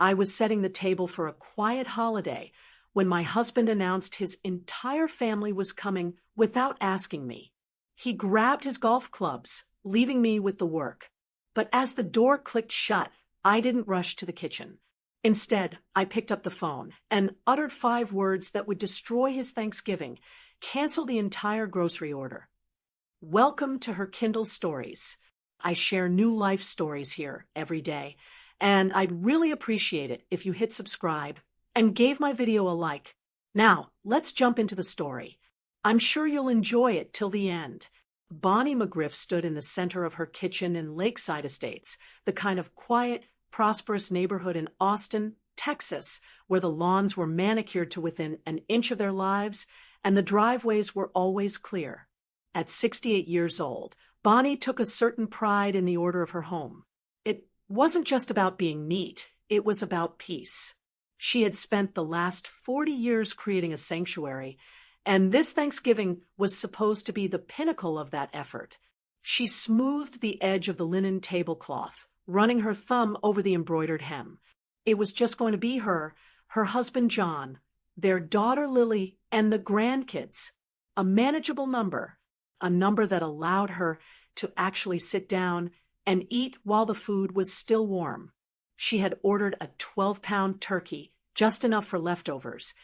I was setting the table for a quiet holiday when my husband announced his entire family was coming without asking me. He grabbed his golf clubs, leaving me with the work. But as the door clicked shut, I didn't rush to the kitchen. Instead, I picked up the phone and uttered 5 words that would destroy his Thanksgiving, cancel the entire grocery order. Welcome to Her Kindle Stories. I share new life stories here every day, and I'd really appreciate it if you hit subscribe and gave my video a like. Now, let's jump into the story. I'm sure you'll enjoy it till the end. Bonnie McGriff stood in the center of her kitchen in Lakeside Estates, the kind of quiet, prosperous neighborhood in Austin, Texas, where the lawns were manicured to within an inch of their lives and the driveways were always clear. At 68 years old, Bonnie took a certain pride in the order of her home. It wasn't just about being neat, it was about peace. She had spent the last 40 years creating a sanctuary, and this Thanksgiving was supposed to be the pinnacle of that effort. She smoothed the edge of the linen tablecloth, running her thumb over the embroidered hem. It was just going to be her husband John, their daughter Lily, and the grandkids. A manageable number, a number that allowed her to actually sit down and eat while the food was still warm. She had ordered a 12-pound turkey, just enough for leftovers,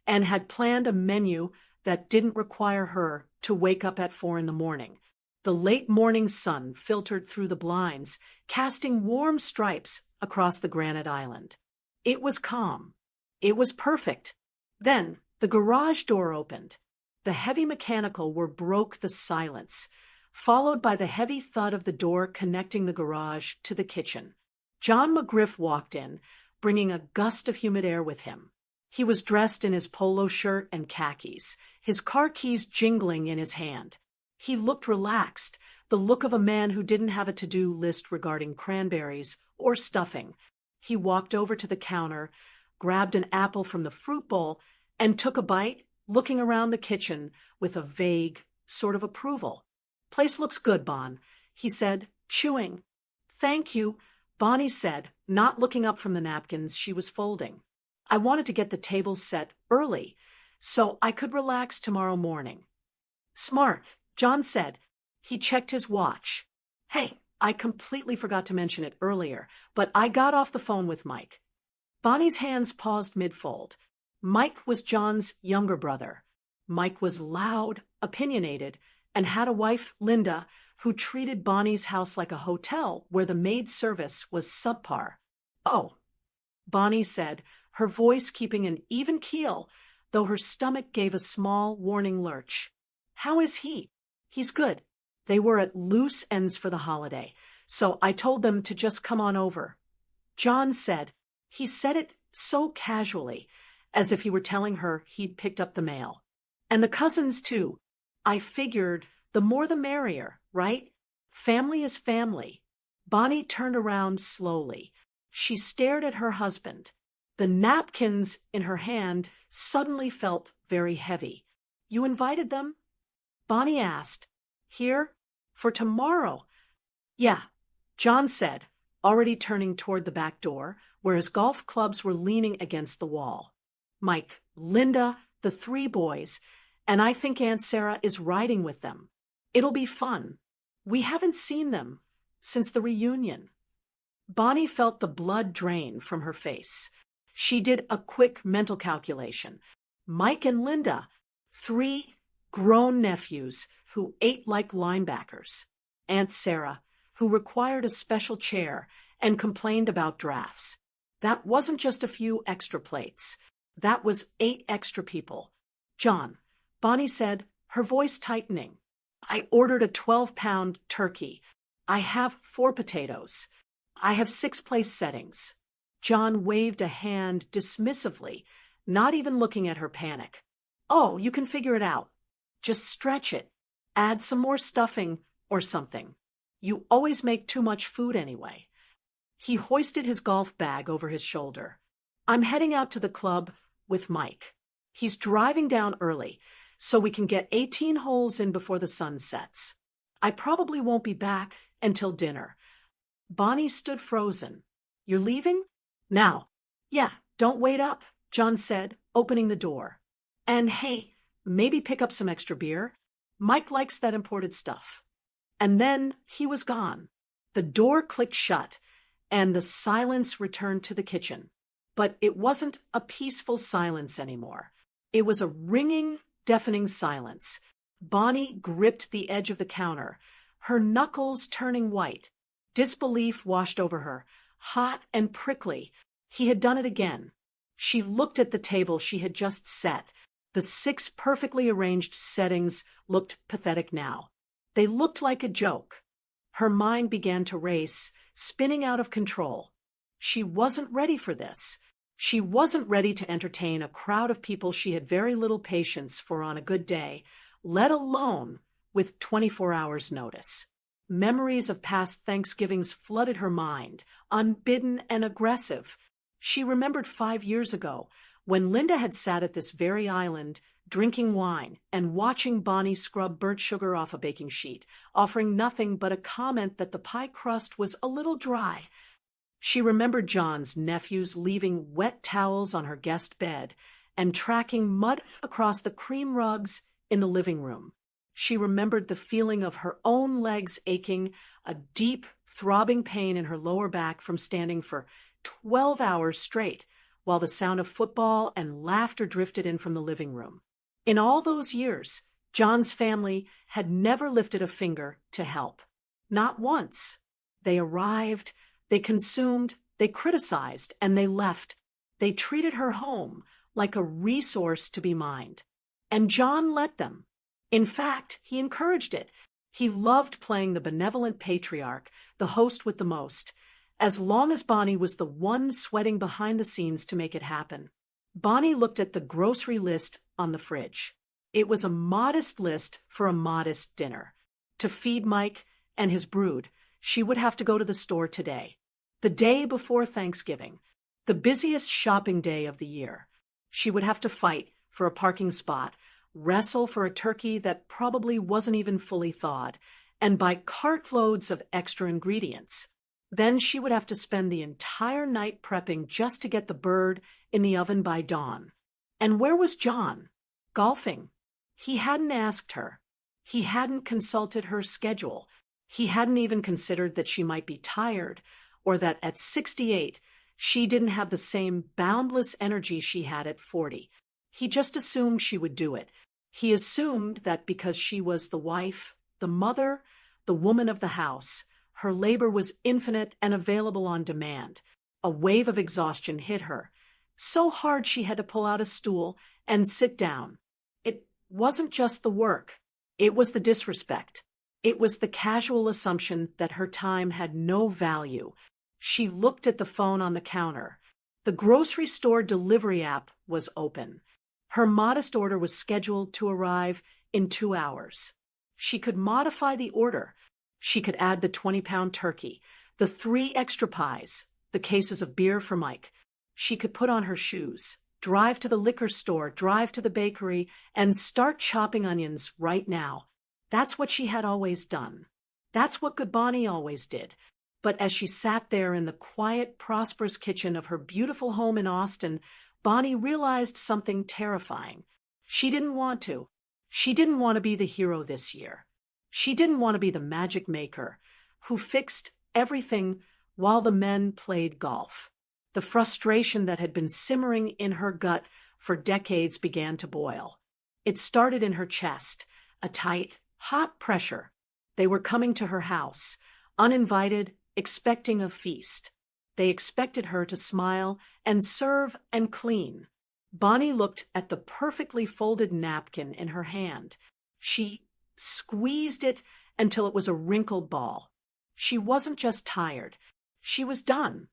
and had planned a menu that didn't require her to wake up at 4 in the morning. The late morning sun filtered through the blinds, casting warm stripes across the granite island. It was calm. It was perfect. Then the garage door opened. The heavy mechanical whir broke the silence, followed by the heavy thud of the door connecting the garage to the kitchen. John McGriff walked in, bringing a gust of humid air with him. He was dressed in his polo shirt and khakis, his car keys jingling in his hand. He looked relaxed, the look of a man who didn't have a to-do list regarding cranberries or stuffing. He walked over to the counter, grabbed an apple from the fruit bowl, and took a bite, looking around the kitchen with a vague sort of approval. "Place looks good, Bon," he said, chewing. "Thank you," Bonnie said, not looking up from the napkins she was folding. "I wanted to get the tables set early, so I could relax tomorrow morning." "Smart," John said. He checked his watch. "Hey, I completely forgot to mention it earlier, but I got off the phone with Mike." Bonnie's hands paused mid-fold. Mike was John's younger brother. Mike was loud, opinionated, and had a wife, Linda, who treated Bonnie's house like a hotel where the maid service was subpar. "Oh," Bonnie said, her voice keeping an even keel, though her stomach gave a small, warning lurch. "How is he?" "He's good. They were at loose ends for the holiday, so I told them to just come on over." John said. He said it so casually, as if he were telling her he'd picked up the mail. "And the cousins, too. I figured the more the merrier, right? Family is family." Bonnie turned around slowly. She stared at her husband. The napkins in her hand suddenly felt very heavy. "You invited them?" Bonnie asked. "Here? For tomorrow?" "Yeah," John said, already turning toward the back door, where his golf clubs were leaning against the wall. "Mike, Linda, the 3 boys, and I think Aunt Sarah is riding with them. It'll be fun. We haven't seen them since the reunion." Bonnie felt the blood drain from her face. She did a quick mental calculation. Mike and Linda, 3 grown nephews who ate like linebackers. Aunt Sarah, who required a special chair and complained about drafts. That wasn't just a few extra plates. That was 8 extra people. "John," Bonnie said, her voice tightening, "I ordered a 12-pound turkey. I have 4 potatoes. I have 6 place settings." John waved a hand dismissively, not even looking at her panic. "Oh, you can figure it out. Just stretch it. Add some more stuffing or something. You always make too much food anyway." He hoisted his golf bag over his shoulder. "I'm heading out to the club with Mike. He's driving down early, so we can get 18 holes in before the sun sets. I probably won't be back until dinner." Bonnie stood frozen. "You're leaving? Now, Yeah, don't wait up, John said, opening the door. And hey, maybe pick up some extra beer. Mike likes that imported stuff. And then he was gone. The door clicked shut, and the silence returned to the kitchen. But it wasn't a peaceful silence anymore. It was a ringing, deafening silence. Bonnie gripped the edge of the counter, her knuckles turning white. Disbelief washed over her, hot and prickly. He had done it again. She looked at the table she had just set. The 6 perfectly arranged settings looked pathetic now. They looked like a joke. Her mind began to race, spinning out of control. She wasn't ready for this. She wasn't ready to entertain a crowd of people she had very little patience for on a good day, let alone with 24 hours' notice. Memories of past Thanksgivings flooded her mind, unbidden and aggressive. She remembered 5 years ago, when Linda had sat at this very island, drinking wine and watching Bonnie scrub burnt sugar off a baking sheet, offering nothing but a comment that the pie crust was a little dry. She remembered John's nephews leaving wet towels on her guest bed and tracking mud across the cream rugs in the living room. She remembered the feeling of her own legs aching, a deep, throbbing pain in her lower back from standing for 12 hours straight, while the sound of football and laughter drifted in from the living room. In all those years, John's family had never lifted a finger to help. Not once. They arrived, they consumed, they criticized, and they left. They treated her home like a resource to be mined. And John let them. In fact, he encouraged it. He loved playing the benevolent patriarch, the host with the most, as long as Bonnie was the one sweating behind the scenes to make it happen. Bonnie looked at the grocery list on the fridge. It was a modest list for a modest dinner. To feed Mike and his brood, she would have to go to the store today, the day before Thanksgiving, the busiest shopping day of the year. She would have to fight for a parking spot, wrestle for a turkey that probably wasn't even fully thawed, and buy cartloads of extra ingredients. Then she would have to spend the entire night prepping just to get the bird in the oven by dawn. And where was John? Golfing. He hadn't asked her. He hadn't consulted her schedule. He hadn't even considered that she might be tired, or that at 68 she didn't have the same boundless energy she had at 40. He just assumed she would do it. He assumed that because she was the wife, the mother, the woman of the house, her labor was infinite and available on demand. A wave of exhaustion hit her, so hard she had to pull out a stool and sit down. It wasn't just the work. It was the disrespect. It was the casual assumption that her time had no value. She looked at the phone on the counter. The grocery store delivery app was open. Her modest order was scheduled to arrive in 2 hours. She could modify the order. She could add the 20-pound turkey, the 3 extra pies, the cases of beer for Mike. She could put on her shoes, drive to the liquor store, drive to the bakery, and start chopping onions right now. That's what she had always done. That's what Good Bonnie always did. But as she sat there in the quiet, prosperous kitchen of her beautiful home in Austin, Bonnie realized something terrifying. She didn't want to. She didn't want to be the hero this year. She didn't want to be the magic maker who fixed everything while the men played golf. The frustration that had been simmering in her gut for decades began to boil. It started in her chest, a tight, hot pressure. They were coming to her house, uninvited, expecting a feast. They expected her to smile and serve and clean. Bonnie looked at the perfectly folded napkin in her hand. She squeezed it until it was a wrinkled ball. She wasn't just tired. She was done.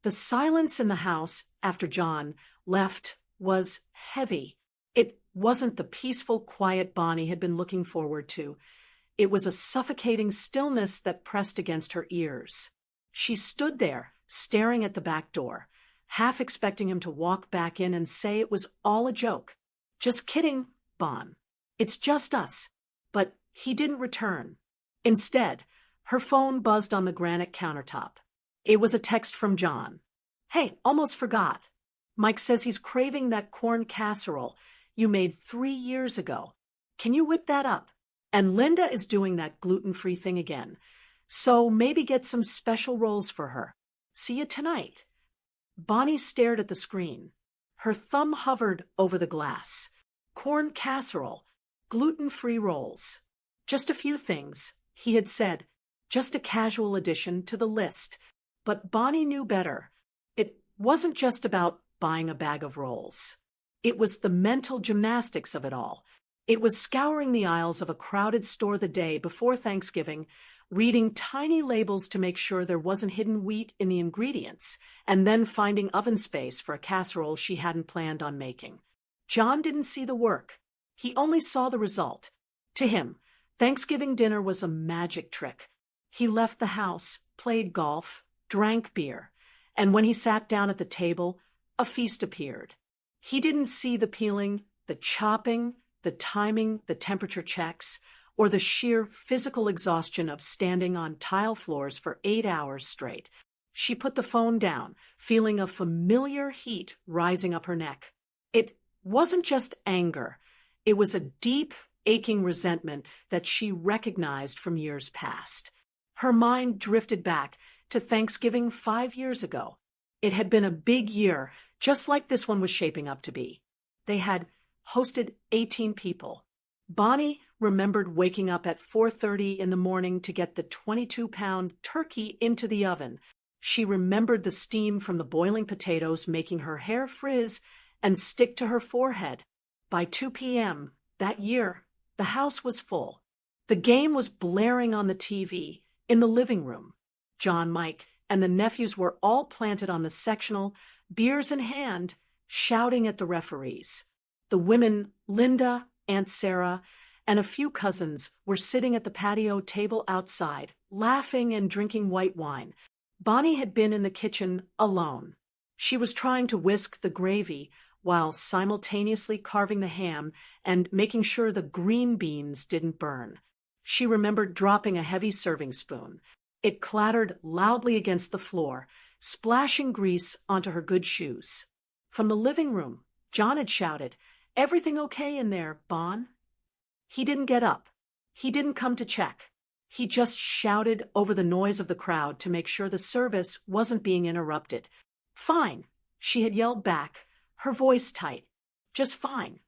The silence in the house after John left was heavy. It wasn't the peaceful, quiet Bonnie had been looking forward to. It was a suffocating stillness that pressed against her ears. She stood there, staring at the back door, half expecting him to walk back in and say it was all a joke. Just kidding, Bon. It's just us. But he didn't return. Instead, her phone buzzed on the granite countertop. It was a text from John. Hey, almost forgot. Mike says he's craving that corn casserole you made 3 years ago. Can you whip that up? And Linda is doing that gluten-free thing again. So maybe get some special rolls for her. See you tonight. Bonnie stared at the screen. Her thumb hovered over the glass. Corn casserole, gluten-free rolls. Just a few things, he had said. Just a casual addition to the list. But Bonnie knew better. It wasn't just about buying a bag of rolls. It was the mental gymnastics of it all. It was scouring the aisles of a crowded store the day before Thanksgiving, reading tiny labels to make sure there wasn't hidden wheat in the ingredients, and then finding oven space for a casserole she hadn't planned on making. John didn't see the work. He only saw the result. To him, Thanksgiving dinner was a magic trick. He left the house, played golf, drank beer, and when he sat down at the table, a feast appeared. He didn't see the peeling, the chopping, the timing, the temperature checks, or the sheer physical exhaustion of standing on tile floors for 8 hours straight. She put the phone down, feeling a familiar heat rising up her neck. It wasn't just anger. It was a deep, aching resentment that she recognized from years past. Her mind drifted back to Thanksgiving 5 years ago. It had been a big year, just like this one was shaping up to be. They had hosted 18 people. Bonnie remembered waking up at 4:30 in the morning to get the 22-pound turkey into the oven. She remembered the steam from the boiling potatoes making her hair frizz and stick to her forehead. By 2 p.m. that year, the house was full. The game was blaring on the TV in the living room. John, Mike, and the nephews were all planted on the sectional, beers in hand, shouting at the referees. The women, Linda, Aunt Sarah, and a few cousins were sitting at the patio table outside, laughing and drinking white wine. Bonnie had been in the kitchen alone. She was trying to whisk the gravy while simultaneously carving the ham and making sure the green beans didn't burn. She remembered dropping a heavy serving spoon. It clattered loudly against the floor, splashing grease onto her good shoes. From the living room, John had shouted, "Everything okay in there, Bon?" He didn't get up. He didn't come to check. He just shouted over the noise of the crowd to make sure the service wasn't being interrupted. "Fine," she had yelled back, her voice tight. "Just fine."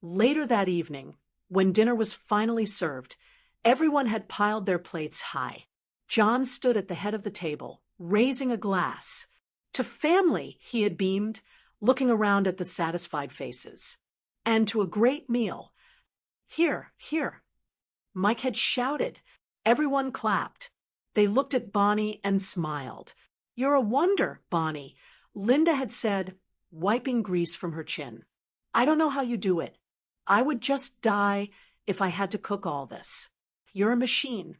Later that evening, when dinner was finally served, everyone had piled their plates high. John stood at the head of the table, raising a glass. To family, he had beamed, looking around at the satisfied faces. And to a great meal. "Here, here." Mike had shouted. Everyone clapped. They looked at Bonnie and smiled. "You're a wonder, Bonnie," Linda had said, wiping grease from her chin. "I don't know how you do it. I would just die if I had to cook all this. You're a machine."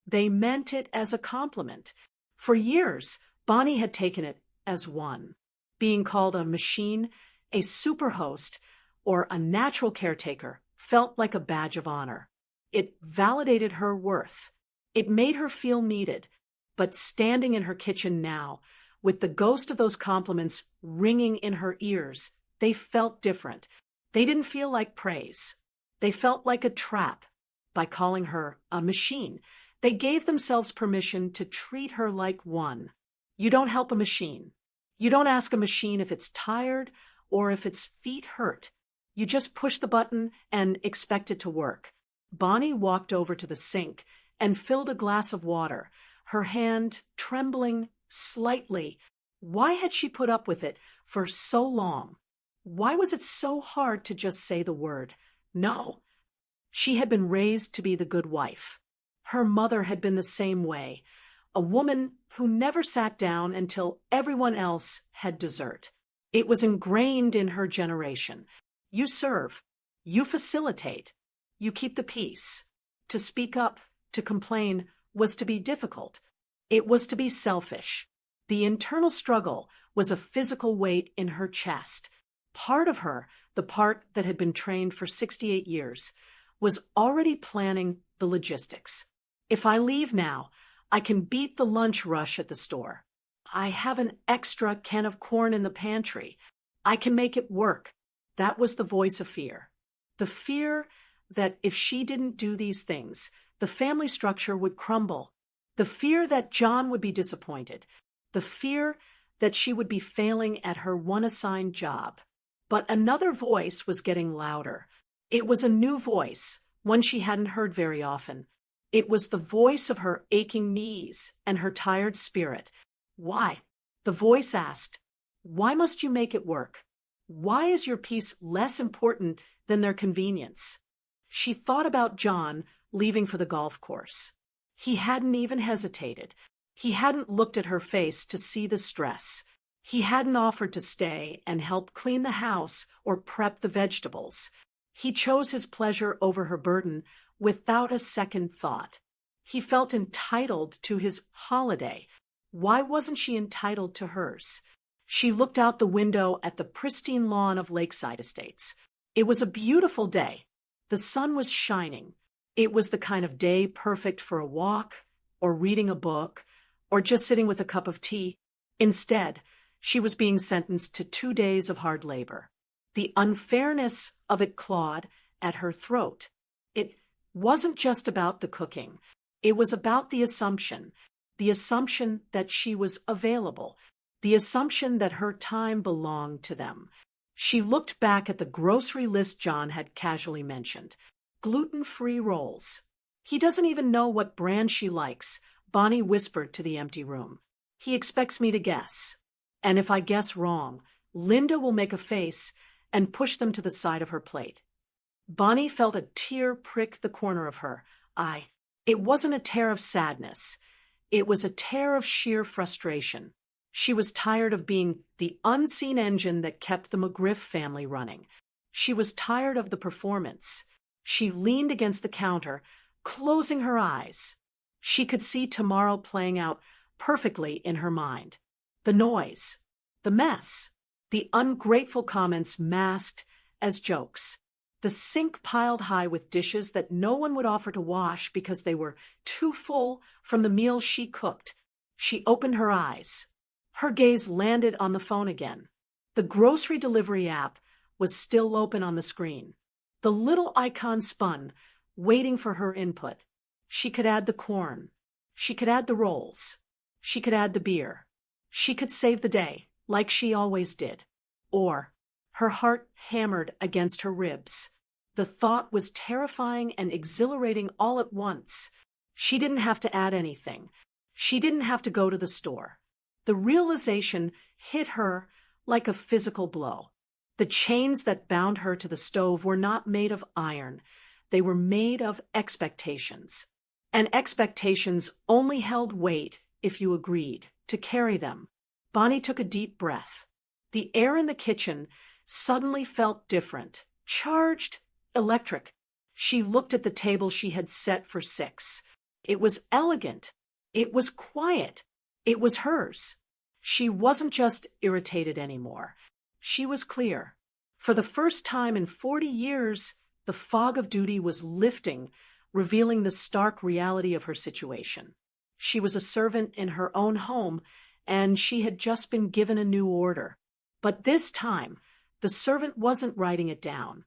They meant it as a compliment. For years, Bonnie had taken it as one. Being called a machine, a superhost, or a natural caretaker felt like a badge of honor. It validated her worth. It made her feel needed. But standing in her kitchen now, with the ghost of those compliments ringing in her ears, they felt different. They didn't feel like praise. They felt like a trap. By calling her a machine, they gave themselves permission to treat her like one. You don't help a machine. You don't ask a machine if it's tired or if its feet hurt. You just push the button and expect it to work. Bonnie walked over to the sink and filled a glass of water, her hand trembling slightly. Why had she put up with it for so long? Why was it so hard to just say the word, no? She had been raised to be the good wife. Her mother had been the same way, a woman who never sat down until everyone else had dessert. It was ingrained in her generation. You serve, you facilitate, you keep the peace. To speak up, to complain, was to be difficult. It was to be selfish. The internal struggle was a physical weight in her chest. Part of her, the part that had been trained for 68 years, was already planning the logistics. If I leave now, I can beat the lunch rush at the store. I have an extra can of corn in the pantry. I can make it work. That was the voice of fear. The fear that if she didn't do these things, the family structure would crumble. The fear that John would be disappointed. The fear that she would be failing at her one assigned job. But another voice was getting louder. It was a new voice, one she hadn't heard very often. It was the voice of her aching knees and her tired spirit. Why? The voice asked, why must you make it work? Why is your peace less important than their convenience? She thought about John leaving for the golf course. He hadn't even hesitated. He hadn't looked at her face to see the stress. He hadn't offered to stay and help clean the house or prep the vegetables. He chose his pleasure over her burden without a second thought. He felt entitled to his holiday. Why wasn't she entitled to hers? She looked out the window at the pristine lawn of Lakeside Estates. It was a beautiful day. The sun was shining. It was the kind of day perfect for a walk, or reading a book, or just sitting with a cup of tea. Instead, she was being sentenced to 2 days of hard labor. The unfairness of it clawed at her throat. It wasn't just about the cooking. It was about the assumption that she was available, the assumption that her time belonged to them. She looked back at the grocery list John had casually mentioned. Gluten-free rolls. He doesn't even know what brand she likes, Bonnie whispered to the empty room. He expects me to guess. And if I guess wrong, Linda will make a face and push them to the side of her plate. Bonnie felt a tear prick the corner of her eye. It wasn't a tear of sadness. It was a tear of sheer frustration. She was tired of being the unseen engine that kept the McGriff family running. She was tired of the performance. She leaned against the counter, closing her eyes. She could see tomorrow playing out perfectly in her mind. The noise, the mess, the ungrateful comments masked as jokes, the sink piled high with dishes that no one would offer to wash because they were too full from the meal she cooked. She opened her eyes. Her gaze landed on the phone again. The grocery delivery app was still open on the screen. The little icon spun, waiting for her input. She could add the corn. She could add the rolls. She could add the beer. She could save the day, like she always did. Or, her heart hammered against her ribs. The thought was terrifying and exhilarating all at once. She didn't have to add anything. She didn't have to go to the store. The realization hit her like a physical blow. The chains that bound her to the stove were not made of iron. They were made of expectations. And expectations only held weight if you agreed to carry them. Bonnie took a deep breath. The air in the kitchen suddenly felt different, charged, electric. She looked at the table she had set for 6. It was elegant. It was quiet. It was hers. She wasn't just irritated anymore. She was clear. For the first time in 40 years, the fog of duty was lifting, revealing the stark reality of her situation. She was a servant in her own home, and she had just been given a new order. But this time, the servant wasn't writing it down.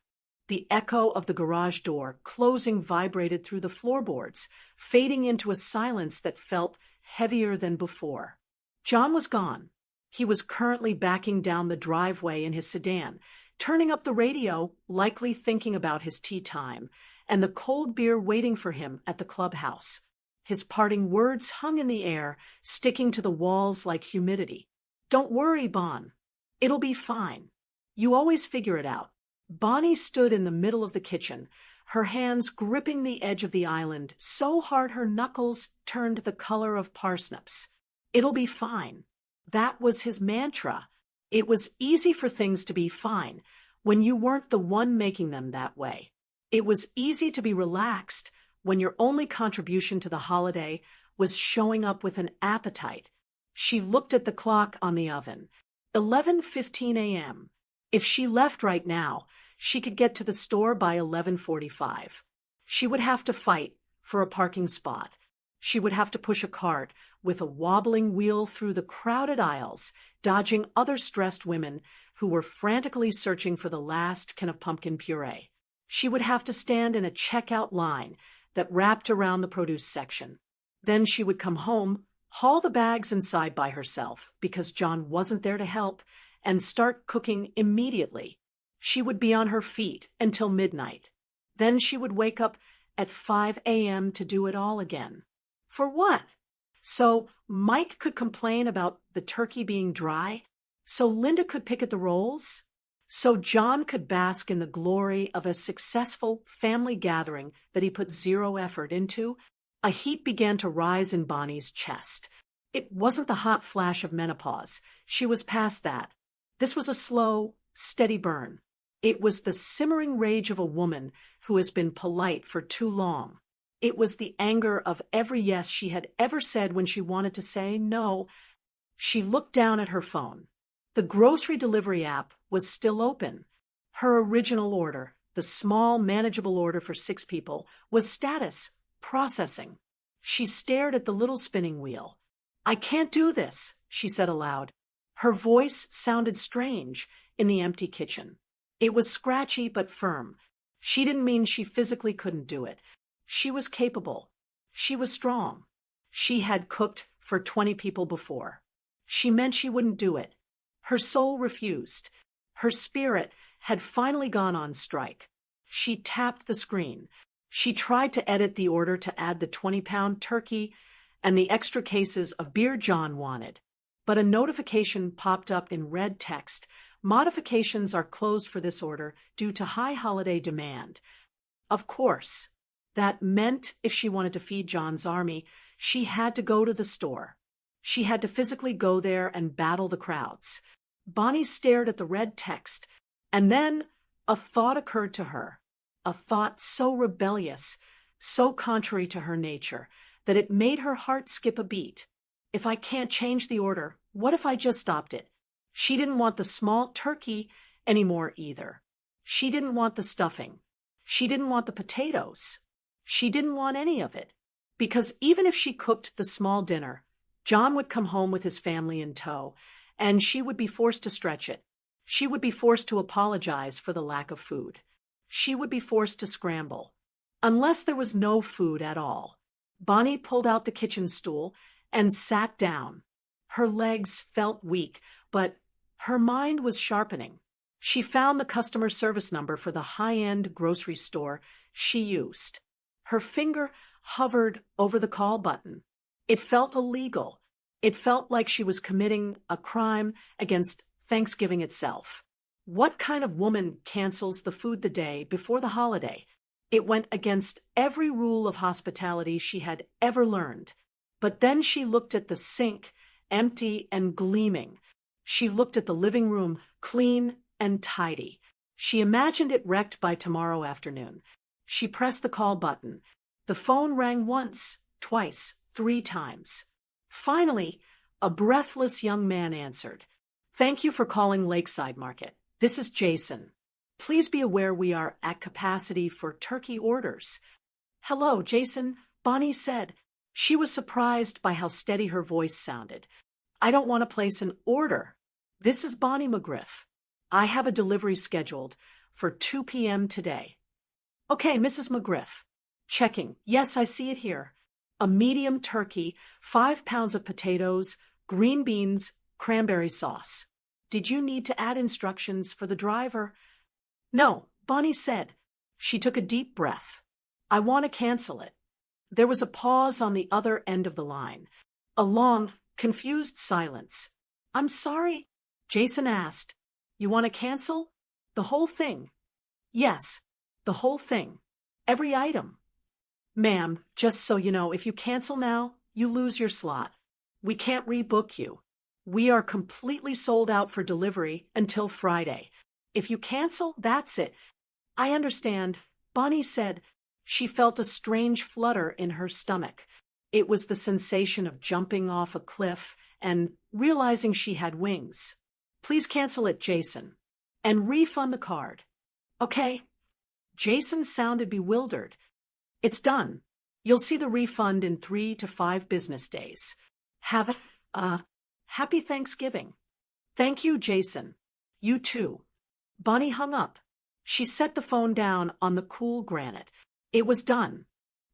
The echo of the garage door closing vibrated through the floorboards, fading into a silence that felt heavier than before. John was gone. He was currently backing down the driveway in his sedan, turning up the radio, likely thinking about his tea time, and the cold beer waiting for him at the clubhouse. His parting words hung in the air, sticking to the walls like humidity. "Don't worry, Bon. It'll be fine. You always figure it out." Bonnie stood in the middle of the kitchen, her hands gripping the edge of the island so hard her knuckles turned the color of parsnips. "It'll be fine." That was his mantra. It was easy for things to be fine when you weren't the one making them that way. It was easy to be relaxed when your only contribution to the holiday was showing up with an appetite. She looked at the clock on the oven. 11:15 a.m. If she left right now, she could get to the store by 11:45. She would have to fight for a parking spot. She would have to push a cart with a wobbling wheel through the crowded aisles, dodging other stressed women who were frantically searching for the last can of pumpkin puree. She would have to stand in a checkout line that wrapped around the produce section. Then she would come home, haul the bags inside by herself because John wasn't there to help, and start cooking immediately. She would be on her feet until midnight. Then she would wake up at 5 a.m. to do it all again. For what? So Mike could complain about the turkey being dry? So Linda could pick at the rolls? So John could bask in the glory of a successful family gathering that he put zero effort into? A heat began to rise in Bonnie's chest. It wasn't the hot flash of menopause. She was past that. This was a slow, steady burn. It was the simmering rage of a woman who has been polite for too long. It was the anger of every yes she had ever said when she wanted to say no. She looked down at her phone. The grocery delivery app was still open. Her original order, the small, manageable order for 6 people, was status processing. She stared at the little spinning wheel. "I can't do this," she said aloud. Her voice sounded strange in the empty kitchen. It was scratchy but firm. She didn't mean she physically couldn't do it. She was capable. She was strong. She had cooked for 20 people before. She meant she wouldn't do it. Her soul refused. Her spirit had finally gone on strike. She tapped the screen. She tried to edit the order to add the 20-pound turkey and the extra cases of beer John wanted. But a notification popped up in red text. "Modifications are closed for this order due to high holiday demand." Of course, that meant if she wanted to feed John's army, she had to go to the store. She had to physically go there and battle the crowds. Bonnie stared at the red text, and then a thought occurred to her. A thought so rebellious, so contrary to her nature, that it made her heart skip a beat. If I can't change the order, what if I just stopped it? She didn't want the small turkey anymore either. She didn't want the stuffing. She didn't want the potatoes. She didn't want any of it. Because even if she cooked the small dinner, John would come home with his family in tow, and she would be forced to stretch it. She would be forced to apologize for the lack of food. She would be forced to scramble. Unless there was no food at all. Bonnie pulled out the kitchen stool and sat down. Her legs felt weak, but her mind was sharpening. She found the customer service number for the high-end grocery store she used. Her finger hovered over the call button. It felt illegal. It felt like she was committing a crime against Thanksgiving itself. What kind of woman cancels the food the day before the holiday? It went against every rule of hospitality she had ever learned. But then she looked at the sink, empty and gleaming. She looked at the living room, clean and tidy. She imagined it wrecked by tomorrow afternoon. She pressed the call button. The phone rang once, twice, 3 times. Finally, a breathless young man answered. "Thank you for calling Lakeside Market. This is Jason. Please be aware we are at capacity for turkey orders." "Hello, Jason," Bonnie said. She was surprised by how steady her voice sounded. "I don't want to place an order. This is Bonnie McGriff. I have a delivery scheduled for 2 p.m. today." "Okay, Mrs. McGriff." Checking. "Yes, I see it here. A medium turkey, 5 pounds of potatoes, green beans, cranberry sauce. Did you need to add instructions for the driver?" "No," Bonnie said. She took a deep breath. "I want to cancel it." There was a pause on the other end of the line. A long, confused silence. "I'm sorry?" Jason asked. "You want to cancel? The whole thing?" "Yes, the whole thing. Every item." "Ma'am, just so you know, if you cancel now, you lose your slot. We can't rebook you. We are completely sold out for delivery until Friday. If you cancel, that's it." "I understand," Bonnie said. She felt a strange flutter in her stomach. It was the sensation of jumping off a cliff and realizing she had wings. "Please cancel it, Jason. And refund the card." "Okay." Jason sounded bewildered. "It's done. You'll see the refund in 3 to 5 business days. Have a happy Thanksgiving. Thank you, Jason. You too. Bonnie hung up. She set the phone down on the cool granite. It was done.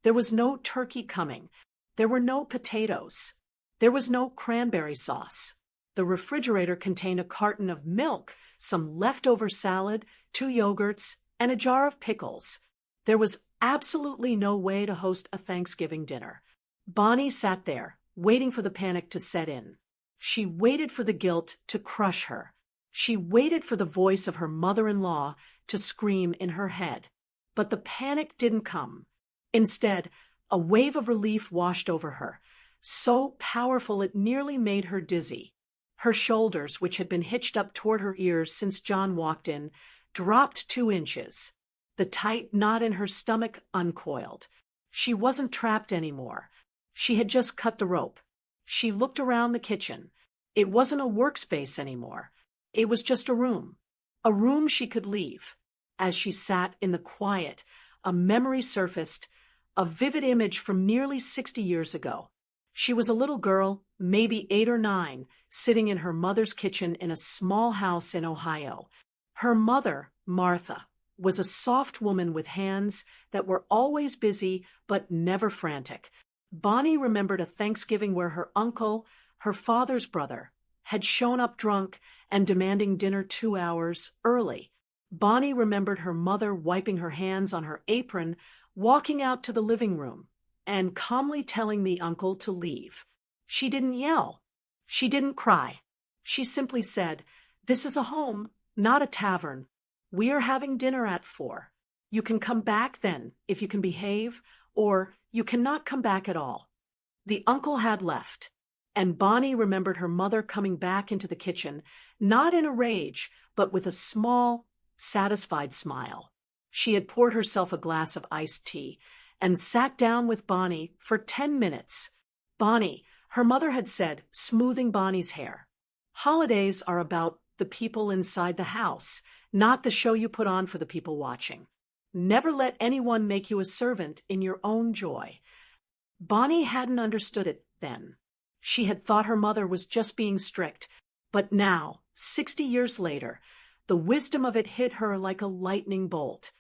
There was no turkey coming. There were no potatoes. There was no cranberry sauce. The refrigerator contained a carton of milk, some leftover salad, 2 yogurts, and a jar of pickles. There was absolutely no way to host a Thanksgiving dinner. Bonnie sat there, waiting for the panic to set in. She waited for the guilt to crush her. She waited for the voice of her mother-in-law to scream in her head. But the panic didn't come. Instead, a wave of relief washed over her, so powerful it nearly made her dizzy. Her shoulders, which had been hitched up toward her ears since John walked in, dropped 2 inches. The tight knot in her stomach uncoiled. She wasn't trapped anymore. She had just cut the rope. She looked around the kitchen. It wasn't a workspace anymore. It was just a room she could leave. As she sat in the quiet, a memory surfaced, a vivid image from nearly 60 years ago. She was a little girl, maybe 8 or 9, sitting in her mother's kitchen in a small house in Ohio. Her mother, Martha, was a soft woman with hands that were always busy but never frantic. Bonnie remembered a Thanksgiving where her uncle, her father's brother, had shown up drunk and demanding dinner 2 hours early. Bonnie remembered her mother wiping her hands on her apron, walking out to the living room, and calmly telling the uncle to leave. She didn't yell. She didn't cry. She simply said, "This is a home, not a tavern. We are having dinner at 4. You can come back then, if you can behave, or you cannot come back at all." The uncle had left, and Bonnie remembered her mother coming back into the kitchen, not in a rage, but with a small, satisfied smile. She had poured herself a glass of iced tea and sat down with Bonnie for 10 minutes. Bonnie, her mother had said, smoothing Bonnie's hair. Holidays are about the people inside the house, not the show you put on for the people watching. Never let anyone make you a servant in your own joy. Bonnie hadn't understood it then. She had thought her mother was just being strict, but now, 60 years later, the wisdom of it hit her like a lightning bolt.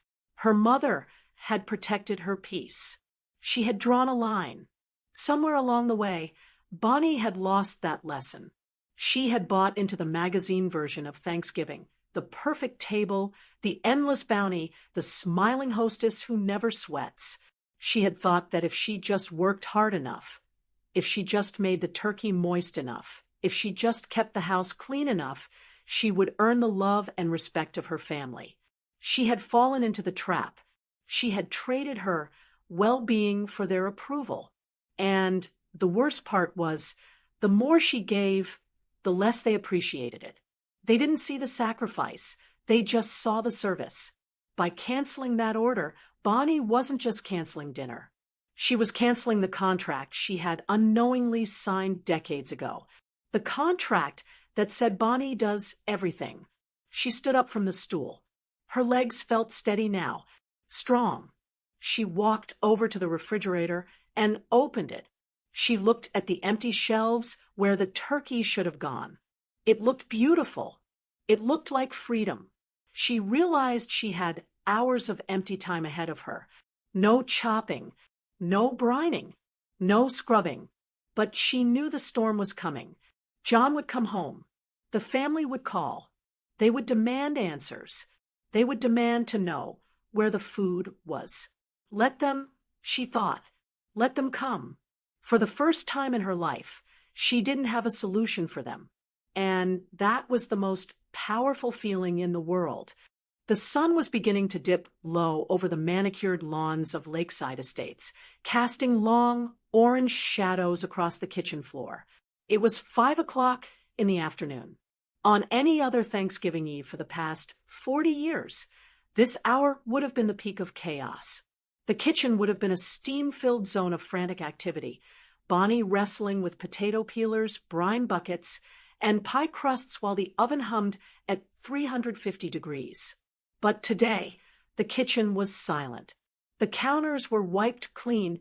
Her mother had protected her peace. She had drawn a line. Somewhere along the way, Bonnie had lost that lesson. She had bought into the magazine version of Thanksgiving, the perfect table, the endless bounty, the smiling hostess who never sweats. She had thought that if she just worked hard enough, if she just made the turkey moist enough, if she just kept the house clean enough, she would earn the love and respect of her family. She had fallen into the trap. She had traded her well-being for their approval. And the worst part was, the more she gave, the less they appreciated it. They didn't see the sacrifice. They just saw the service. By canceling that order, Bonnie wasn't just canceling dinner. She was canceling the contract she had unknowingly signed decades ago. The contract that said Bonnie does everything. She stood up from the stool. Her legs felt steady now, strong. She walked over to the refrigerator and opened it. She looked at the empty shelves where the turkey should have gone. It looked beautiful. It looked like freedom. She realized she had hours of empty time ahead of her. No chopping, no brining, no scrubbing. But she knew the storm was coming. John would come home. The family would call. They would demand answers. They would demand to know where the food was. Let them, she thought, let them come. For the first time in her life, she didn't have a solution for them. And that was the most powerful feeling in the world. The sun was beginning to dip low over the manicured lawns of lakeside estates, casting long, orange shadows across the kitchen floor. It was 5 o'clock in the afternoon. On any other Thanksgiving Eve for the past 40 years, this hour would have been the peak of chaos. The kitchen would have been a steam-filled zone of frantic activity, Bonnie wrestling with potato peelers, brine buckets, and pie crusts while the oven hummed at 350 degrees. But today, the kitchen was silent. The counters were wiped clean,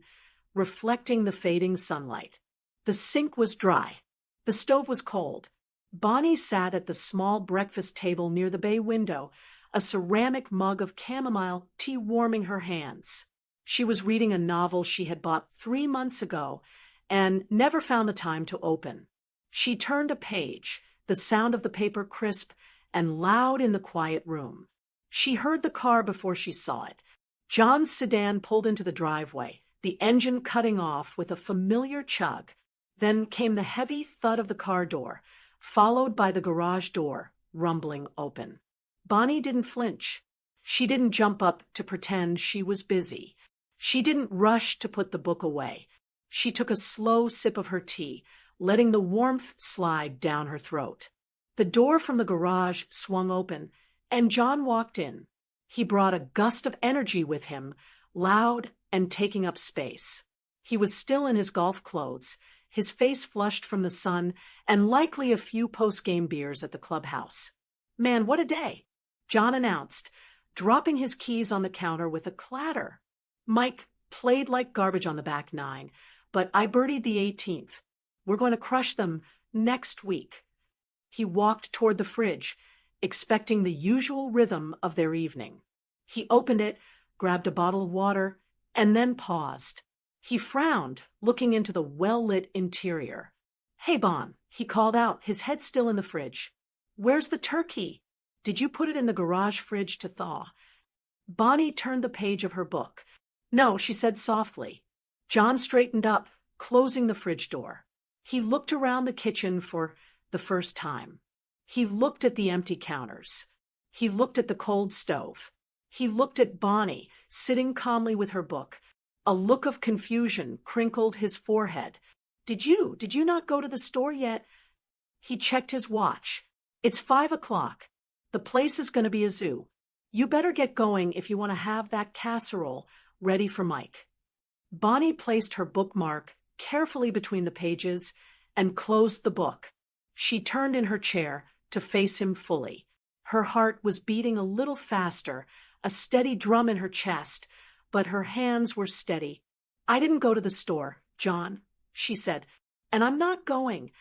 reflecting the fading sunlight. The sink was dry. The stove was cold. Bonnie sat at the small breakfast table near the bay window, a ceramic mug of chamomile tea warming her hands. She was reading a novel she had bought 3 months ago and never found the time to open. She turned a page, the sound of the paper crisp and loud in the quiet room. She heard the car before she saw it. John's sedan pulled into the driveway, the engine cutting off with a familiar chug. Then came the heavy thud of the car door, followed by the garage door, rumbling open. Bonnie didn't flinch. She didn't jump up to pretend she was busy. She didn't rush to put the book away. She took a slow sip of her tea, letting the warmth slide down her throat. The door from the garage swung open, and John walked in. He brought a gust of energy with him, loud and taking up space. He was still in his golf clothes, his face flushed from the sun, and likely a few post-game beers at the clubhouse. "Man, what a day," John announced, dropping his keys on the counter with a clatter. "Mike played like garbage on the back nine, but I birdied the 18th. We're going to crush them next week." He walked toward the fridge, expecting the usual rhythm of their evening. He opened it, grabbed a bottle of water, and then paused. He frowned, looking into the well-lit interior. "Hey, Bon," he called out, his head still in the fridge. "Where's the turkey? Did you put it in the garage fridge to thaw?" Bonnie turned the page of her book. "No," she said softly. John straightened up, closing the fridge door. He looked around the kitchen for the first time. He looked at the empty counters. He looked at the cold stove. He looked at Bonnie, sitting calmly with her book. A look of confusion crinkled his forehead. Did you not go to the store yet?" He checked his watch. "It's 5 o'clock. The place is going to be a zoo. You better get going if you want to have that casserole ready for Mike." Bonnie placed her bookmark carefully between the pages and closed the book. She turned in her chair to face him fully. Her heart was beating a little faster, a steady drum in her chest, but her hands were steady. "I didn't go to the store, John," she said, "and I'm not going."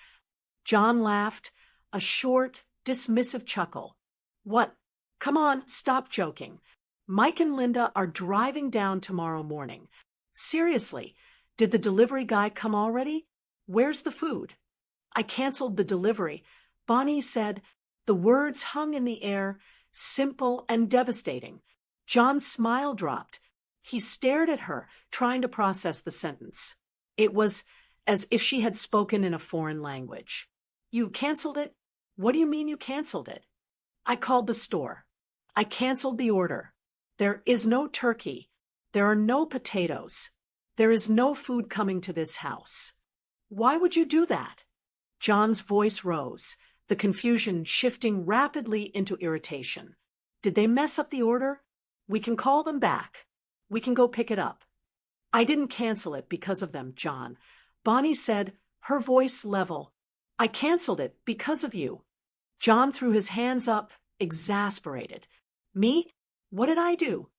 John laughed, a short, dismissive chuckle. "What? Come on, stop joking. Mike and Linda are driving down tomorrow morning. Seriously, did the delivery guy come already? Where's the food?" "I canceled the delivery," Bonnie said. The words hung in the air, simple and devastating. John's smile dropped. He stared at her, trying to process the sentence. It was as if she had spoken in a foreign language. "You canceled it? What do you mean you canceled it?" "I called the store. I canceled the order. There is no turkey. There are no potatoes. There is no food coming to this house." "Why would you do that?" John's voice rose, the confusion shifting rapidly into irritation. "Did they mess up the order? We can call them back. We can go pick it up." "I didn't cancel it because of them, John," Bonnie said, her voice level. "I canceled it because of you." John threw his hands up, exasperated. "Me? What did I do?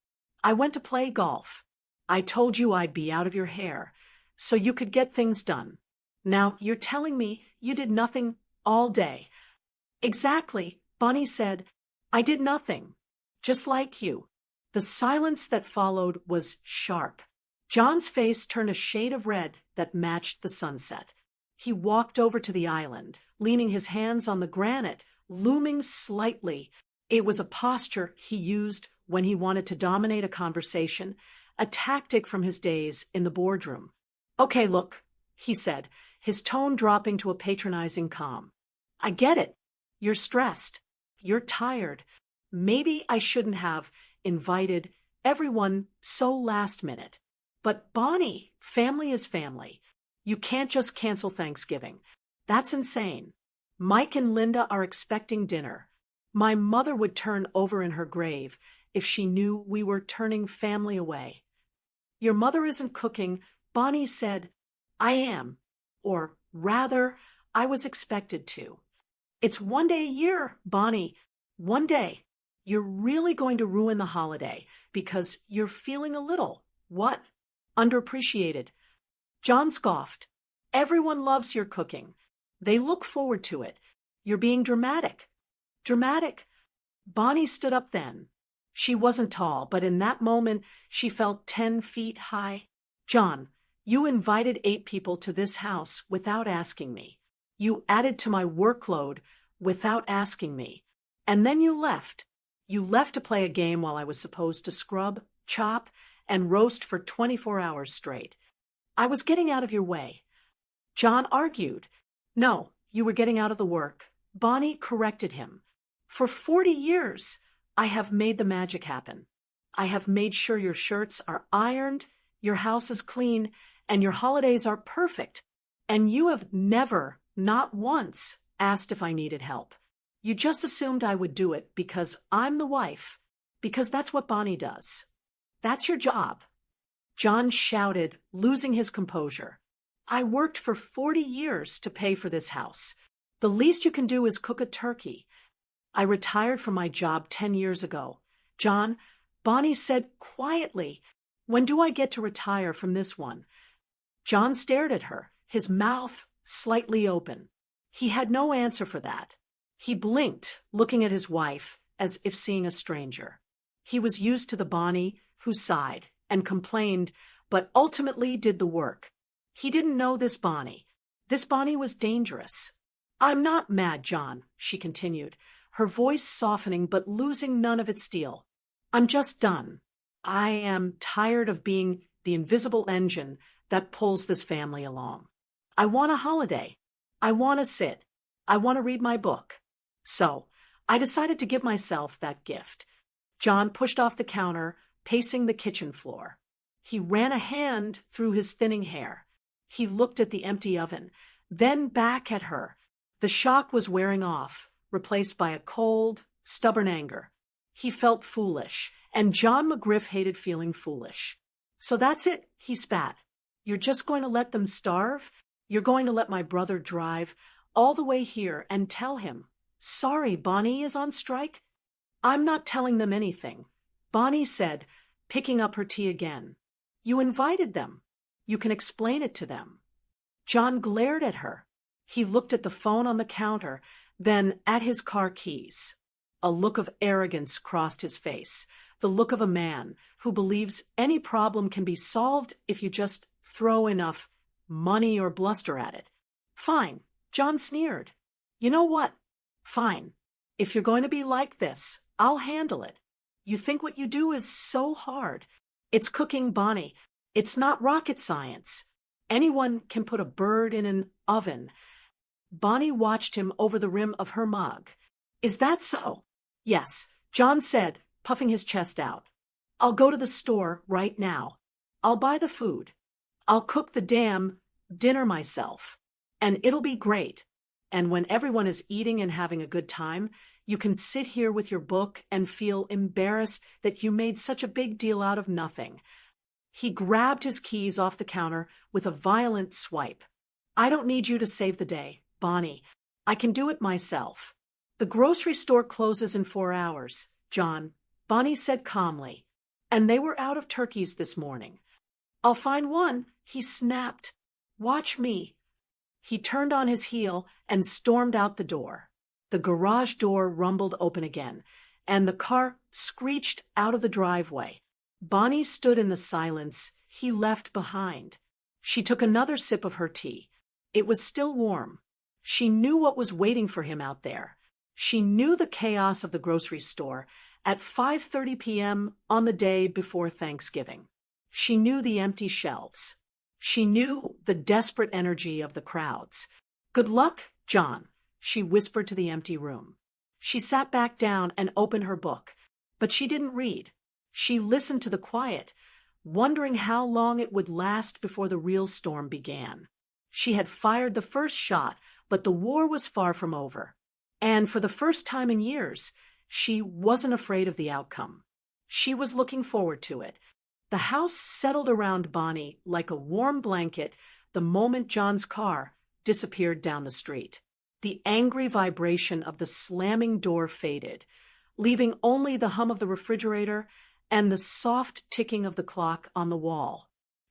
I went to play golf. I told you I'd be out of your hair, so you could get things done. Now you're telling me you did nothing all day." "Exactly," Bonnie said. "I did nothing. Just like you." The silence that followed was sharp. John's face turned a shade of red that matched the sunset. He walked over to the island, leaning his hands on the granite, looming slightly. It was a posture he used when he wanted to dominate a conversation, a tactic from his days in the boardroom. "Okay, look," he said, his tone dropping to a patronizing calm. "I get it. You're stressed. You're tired. Maybe I shouldn't have invited everyone so last minute. But Bonnie, family is family. You can't just cancel Thanksgiving. That's insane. Mike and Linda are expecting dinner. My mother would turn over in her grave if she knew we were turning family away." "Your mother isn't cooking," Bonnie said. "I am. Or rather, I was expected to." "It's one day a year, Bonnie. One day. You're really going to ruin the holiday because you're feeling a little, what? Underappreciated." John scoffed. Everyone loves your cooking. They look forward to it. You're being dramatic. Dramatic? Bonnie stood up then. She wasn't tall, but in that moment she felt 10 feet high. John, you invited 8 people to this house without asking me. You added to my workload without asking me. And then you left. You left to play a game while I was supposed to scrub, chop, and roast for 24 hours straight. I was getting out of your way. John argued. No, you were getting out of the work. Bonnie corrected him. For 40 years, I have made the magic happen. I have made sure your shirts are ironed, your house is clean, and your holidays are perfect. And you have never, not once, asked if I needed help. You just assumed I would do it because I'm the wife, because that's what Bonnie does. That's your job. John shouted, losing his composure. I worked for 40 years to pay for this house. The least you can do is cook a turkey. I retired from my job 10 years ago. John, Bonnie said quietly, when do I get to retire from this one? John stared at her, his mouth slightly open. He had no answer for that. He blinked, looking at his wife as if seeing a stranger. He was used to the Bonnie who sighed and complained, but ultimately did the work. He didn't know this Bonnie. This Bonnie was dangerous. I'm not mad, John, she continued, her voice softening but losing none of its steel. I'm just done. I am tired of being the invisible engine that pulls this family along. I want a holiday. I want to sit. I want to read my book. So, I decided to give myself that gift. John pushed off the counter, pacing the kitchen floor. He ran a hand through his thinning hair. He looked at the empty oven, then back at her. The shock was wearing off, replaced by a cold, stubborn anger. He felt foolish, and John McGriff hated feeling foolish. So that's it, he spat. You're just going to let them starve? You're going to let my brother drive all the way here and tell him, sorry, Bonnie is on strike? I'm not telling them anything, Bonnie said, picking up her tea again. You invited them. You can explain it to them. John glared at her. He looked at the phone on the counter, then at his car keys. A look of arrogance crossed his face, the look of a man who believes any problem can be solved if you just throw enough money or bluster at it. Fine, John sneered. You know what? Fine. If you're going to be like this, I'll handle it. You think what you do is so hard. It's cooking, Bonnie. It's not rocket science. Anyone can put a bird in an oven. Bonnie watched him over the rim of her mug. Is that so? Yes, John said, puffing his chest out. I'll go to the store right now. I'll buy the food. I'll cook the damn dinner myself. And it'll be great. And when everyone is eating and having a good time, you can sit here with your book and feel embarrassed that you made such a big deal out of nothing. He grabbed his keys off the counter with a violent swipe. I don't need you to save the day, Bonnie. I can do it myself. The grocery store closes in 4 hours, John, Bonnie said calmly. And they were out of turkeys this morning. I'll find one, he snapped. Watch me. He turned on his heel and stormed out the door. The garage door rumbled open again, and the car screeched out of the driveway. Bonnie stood in the silence he left behind. She took another sip of her tea. It was still warm. She knew what was waiting for him out there. She knew the chaos of the grocery store at 5:30 p.m. on the day before Thanksgiving. She knew the empty shelves. She knew the desperate energy of the crowds. Good luck, John, she whispered to the empty room. She sat back down and opened her book, but she didn't read. She listened to the quiet, wondering how long it would last before the real storm began. She had fired the first shot, but the war was far from over. And for the first time in years, she wasn't afraid of the outcome. She was looking forward to it. The house settled around Bonnie like a warm blanket the moment John's car disappeared down the street. The angry vibration of the slamming door faded, leaving only the hum of the refrigerator and the soft ticking of the clock on the wall.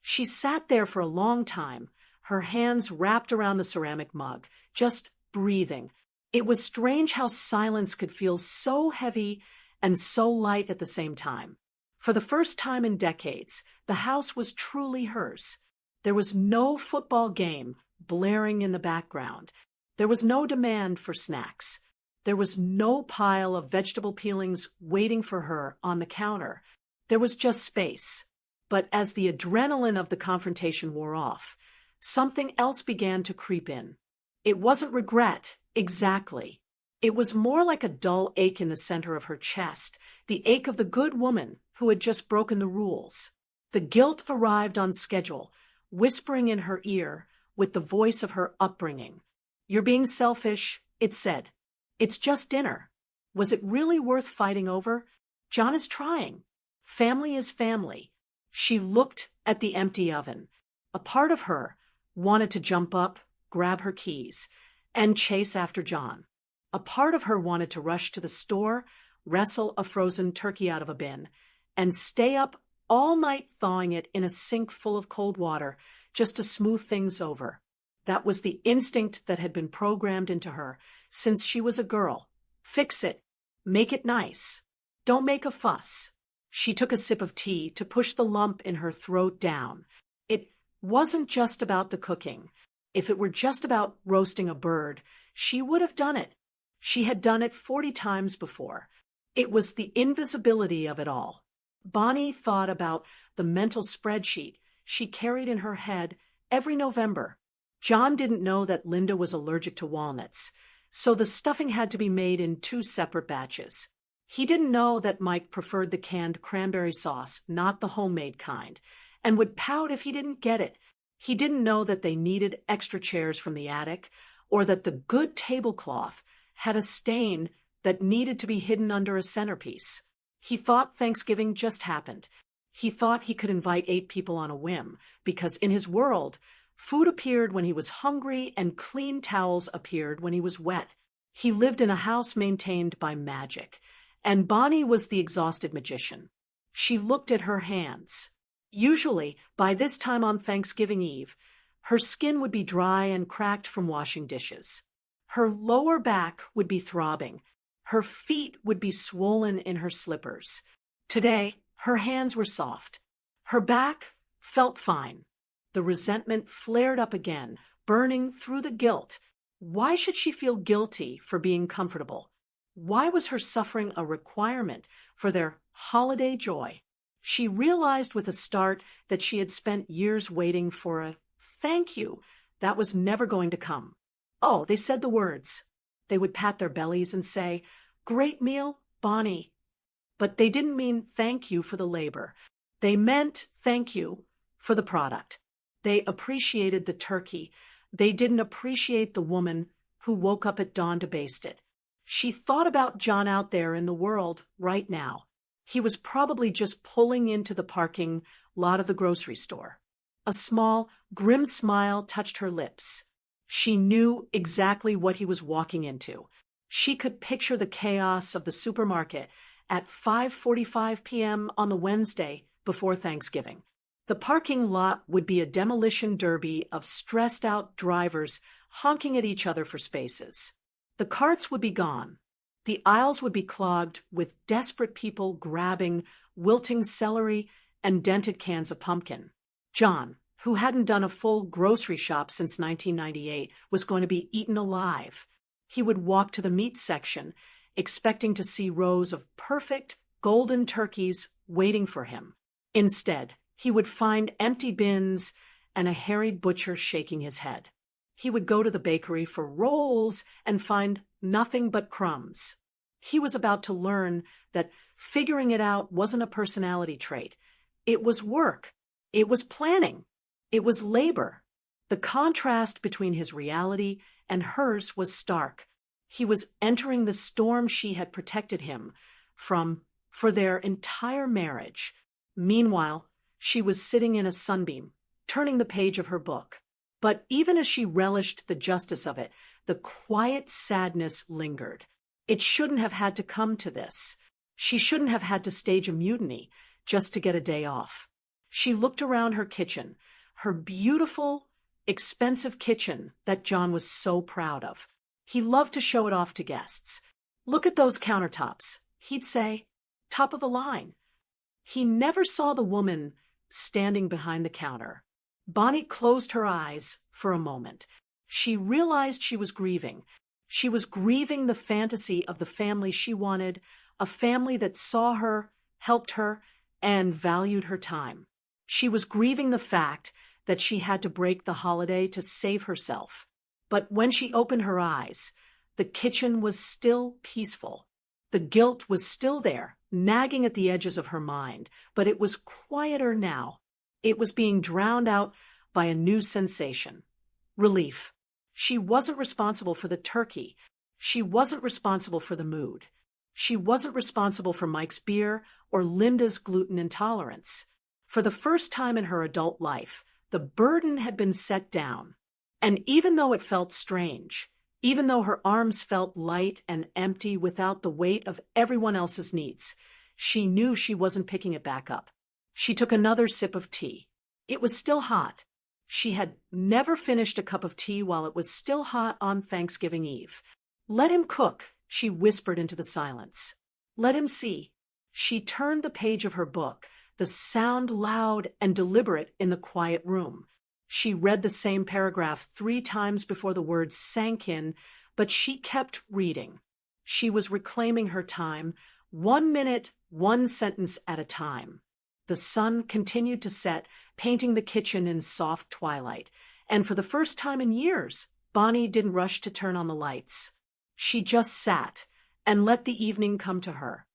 She sat there for a long time, her hands wrapped around the ceramic mug, just breathing. It was strange how silence could feel so heavy and so light at the same time. For the first time in decades, the house was truly hers. There was no football game blaring in the background. There was no demand for snacks. There was no pile of vegetable peelings waiting for her on the counter. There was just space. But as the adrenaline of the confrontation wore off, something else began to creep in. It wasn't regret, exactly. It was more like a dull ache in the center of her chest, the ache of the good woman who had just broken the rules. The guilt arrived on schedule, whispering in her ear with the voice of her upbringing. "You're being selfish," it said. "It's just dinner. Was it really worth fighting over? John is trying. Family is family." She looked at the empty oven. A part of her wanted to jump up, grab her keys, and chase after John. A part of her wanted to rush to the store, wrestle a frozen turkey out of a bin, and stay up all night thawing it in a sink full of cold water just to smooth things over. That was the instinct that had been programmed into her since she was a girl. Fix it. Make it nice. Don't make a fuss. She took a sip of tea to push the lump in her throat down. It wasn't just about the cooking. If it were just about roasting a bird, she would have done it. She had done it 40 times before. It was the invisibility of it all. Bonnie thought about the mental spreadsheet she carried in her head every November. John didn't know that Linda was allergic to walnuts, so the stuffing had to be made in 2 separate batches. He didn't know that Mike preferred the canned cranberry sauce, not the homemade kind, and would pout if he didn't get it. He didn't know that they needed extra chairs from the attic, or that the good tablecloth had a stain that needed to be hidden under a centerpiece. He thought Thanksgiving just happened. He thought he could invite 8 people on a whim, because in his world, food appeared when he was hungry and clean towels appeared when he was wet. He lived in a house maintained by magic, and Bonnie was the exhausted magician. She looked at her hands. Usually, by this time on Thanksgiving Eve, her skin would be dry and cracked from washing dishes. Her lower back would be throbbing. Her feet would be swollen in her slippers. Today, her hands were soft. Her back felt fine. The resentment flared up again, burning through the guilt. Why should she feel guilty for being comfortable? Why was her suffering a requirement for their holiday joy? She realized with a start that she had spent years waiting for a thank you that was never going to come. Oh, they said the words. They would pat their bellies and say, "Great meal, Bonnie." But they didn't mean thank you for the labor. They meant thank you for the product. They appreciated the turkey. They didn't appreciate the woman who woke up at dawn to baste it. She thought about John out there in the world right now. He was probably just pulling into the parking lot of the grocery store. A small, grim smile touched her lips. She knew exactly what he was walking into. She could picture the chaos of the supermarket at 5:45 p.m. on the Wednesday before Thanksgiving. The parking lot would be a demolition derby of stressed-out drivers honking at each other for spaces. The carts would be gone. The aisles would be clogged with desperate people grabbing wilting celery and dented cans of pumpkin. John, who hadn't done a full grocery shop since 1998, was going to be eaten alive. He would walk to the meat section, expecting to see rows of perfect, golden turkeys waiting for him. Instead, he would find empty bins and a harried butcher shaking his head. He would go to the bakery for rolls and find nothing but crumbs. He was about to learn that figuring it out wasn't a personality trait. It was work. It was planning. It was labor. The contrast between his reality and hers was stark. He was entering the storm she had protected him from for their entire marriage. Meanwhile, she was sitting in a sunbeam, turning the page of her book. But even as she relished the justice of it, the quiet sadness lingered. It shouldn't have had to come to this. She shouldn't have had to stage a mutiny just to get a day off. She looked around her kitchen, her beautiful, expensive kitchen that John was so proud of. He loved to show it off to guests. Look at those countertops, he'd say. Top of the line. He never saw the woman standing behind the counter. Bonnie closed her eyes for a moment. She realized she was grieving. She was grieving the fantasy of the family she wanted, a family that saw her, helped her, and valued her time. She was grieving the fact that she had to break the holiday to save herself. But when she opened her eyes, the kitchen was still peaceful. The guilt was still there, nagging at the edges of her mind, but it was quieter now. It was being drowned out by a new sensation. Relief. She wasn't responsible for the turkey. She wasn't responsible for the mood. She wasn't responsible for Mike's beer or Linda's gluten intolerance. For the first time in her adult life, the burden had been set down. And even though it felt strange, even though her arms felt light and empty without the weight of everyone else's needs, she knew she wasn't picking it back up. She took another sip of tea. It was still hot. She had never finished a cup of tea while it was still hot on Thanksgiving Eve. Let him cook, she whispered into the silence. Let him see. She turned the page of her book, the sound loud and deliberate in the quiet room. She read the same paragraph 3 times before the words sank in, but she kept reading. She was reclaiming her time, 1 minute, 1 sentence at a time. The sun continued to set, painting the kitchen in soft twilight, and for the first time in years, Bonnie didn't rush to turn on the lights. She just sat and let the evening come to her.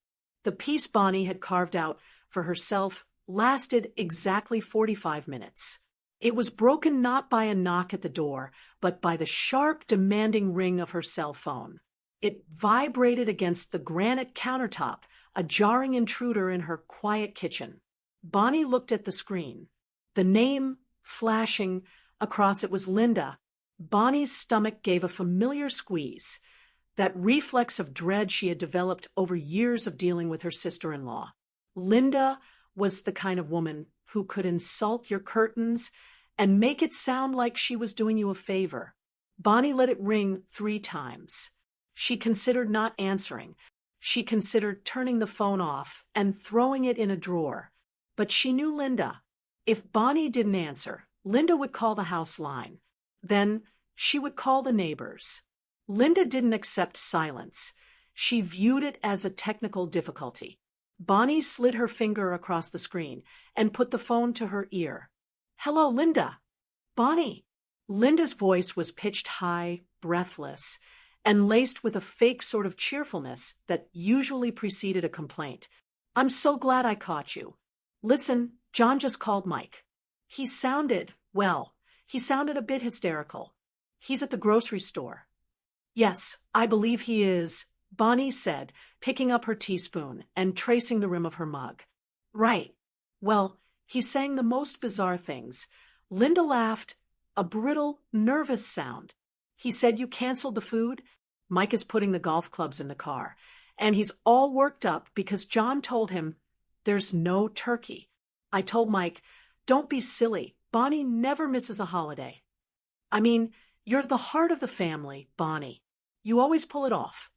The piece Bonnie had carved out for herself lasted exactly 45 minutes. It was broken not by a knock at the door, but by the sharp, demanding ring of her cell phone. It vibrated against the granite countertop, a jarring intruder in her quiet kitchen. Bonnie looked at the screen. The name flashing across it was Linda. Bonnie's stomach gave a familiar squeeze, that reflex of dread she had developed over years of dealing with her sister-in-law. Linda was the kind of woman who could insult your curtains and make it sound like she was doing you a favor. Bonnie let it ring 3 times. She considered not answering. She considered turning the phone off and throwing it in a drawer. But she knew Linda. If Bonnie didn't answer, Linda would call the house line. Then she would call the neighbors. Linda didn't accept silence. She viewed it as a technical difficulty. Bonnie slid her finger across the screen and put the phone to her ear. "Hello, Linda." "Bonnie." Linda's voice was pitched high, breathless, and laced with a fake sort of cheerfulness that usually preceded a complaint. "I'm so glad I caught you. Listen, John just called Mike. He sounded a bit hysterical. He's at the grocery store." "Yes, I believe he is," Bonnie said, picking up her teaspoon and tracing the rim of her mug. "Right. Well, he's saying the most bizarre things." Linda laughed, a brittle, nervous sound. "He said you canceled the food. Mike is putting the golf clubs in the car, and he's all worked up because John told him there's no turkey. I told Mike, don't be silly. Bonnie never misses a holiday. I mean, you're the heart of the family, Bonnie. You always pull it off."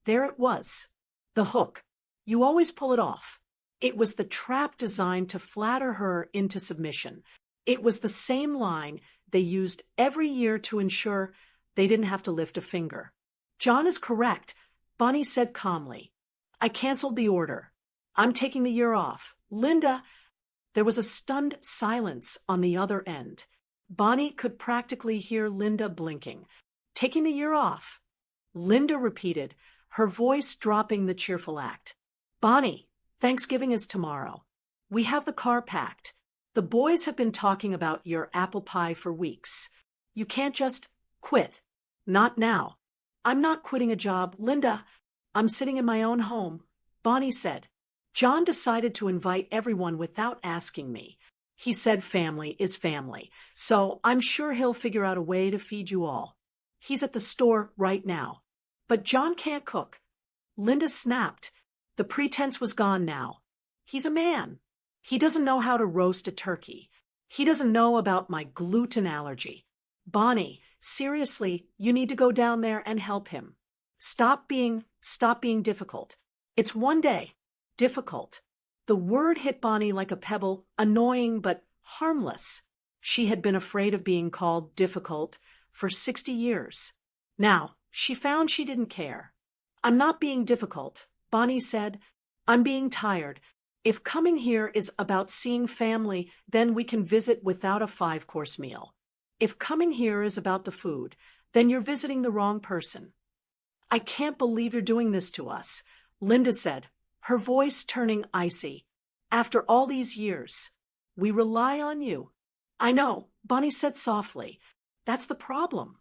There it was. The hook. You always pull it off. It was the trap designed to flatter her into submission. It was the same line they used every year to ensure they didn't have to lift a finger. "John is correct," Bonnie said calmly. "I canceled the order. I'm taking the year off. Linda..." There was a stunned silence on the other end. Bonnie could practically hear Linda blinking. "Taking the year off." Linda repeated, her voice dropping the cheerful act. "Bonnie, Thanksgiving is tomorrow. We have the car packed. The boys have been talking about your apple pie for weeks. You can't just quit. Not now." "I'm not quitting a job, Linda. I'm sitting in my own home," Bonnie said. "John decided to invite everyone without asking me. He said family is family, so I'm sure he'll figure out a way to feed you all. He's at the store right now. But John can't cook." Linda snapped. The pretense was gone now. "He's a man. He doesn't know how to roast a turkey. He doesn't know about my gluten allergy. Bonnie, seriously, you need to go down there and help him. Stop being difficult. It's one day. Difficult. The word hit Bonnie like a pebble, annoying but harmless. She had been afraid of being called difficult for 60 years. Now, she found she didn't care. I'm not being difficult, Bonnie said. I'm being tired. If coming here is about seeing family, then we can visit without a 5-course meal. If coming here is about the food, then you're visiting the wrong person. I can't believe you're doing this to us, Linda said, her voice turning icy. After all these years, we rely on you. I know, Bonnie said softly. That's the problem.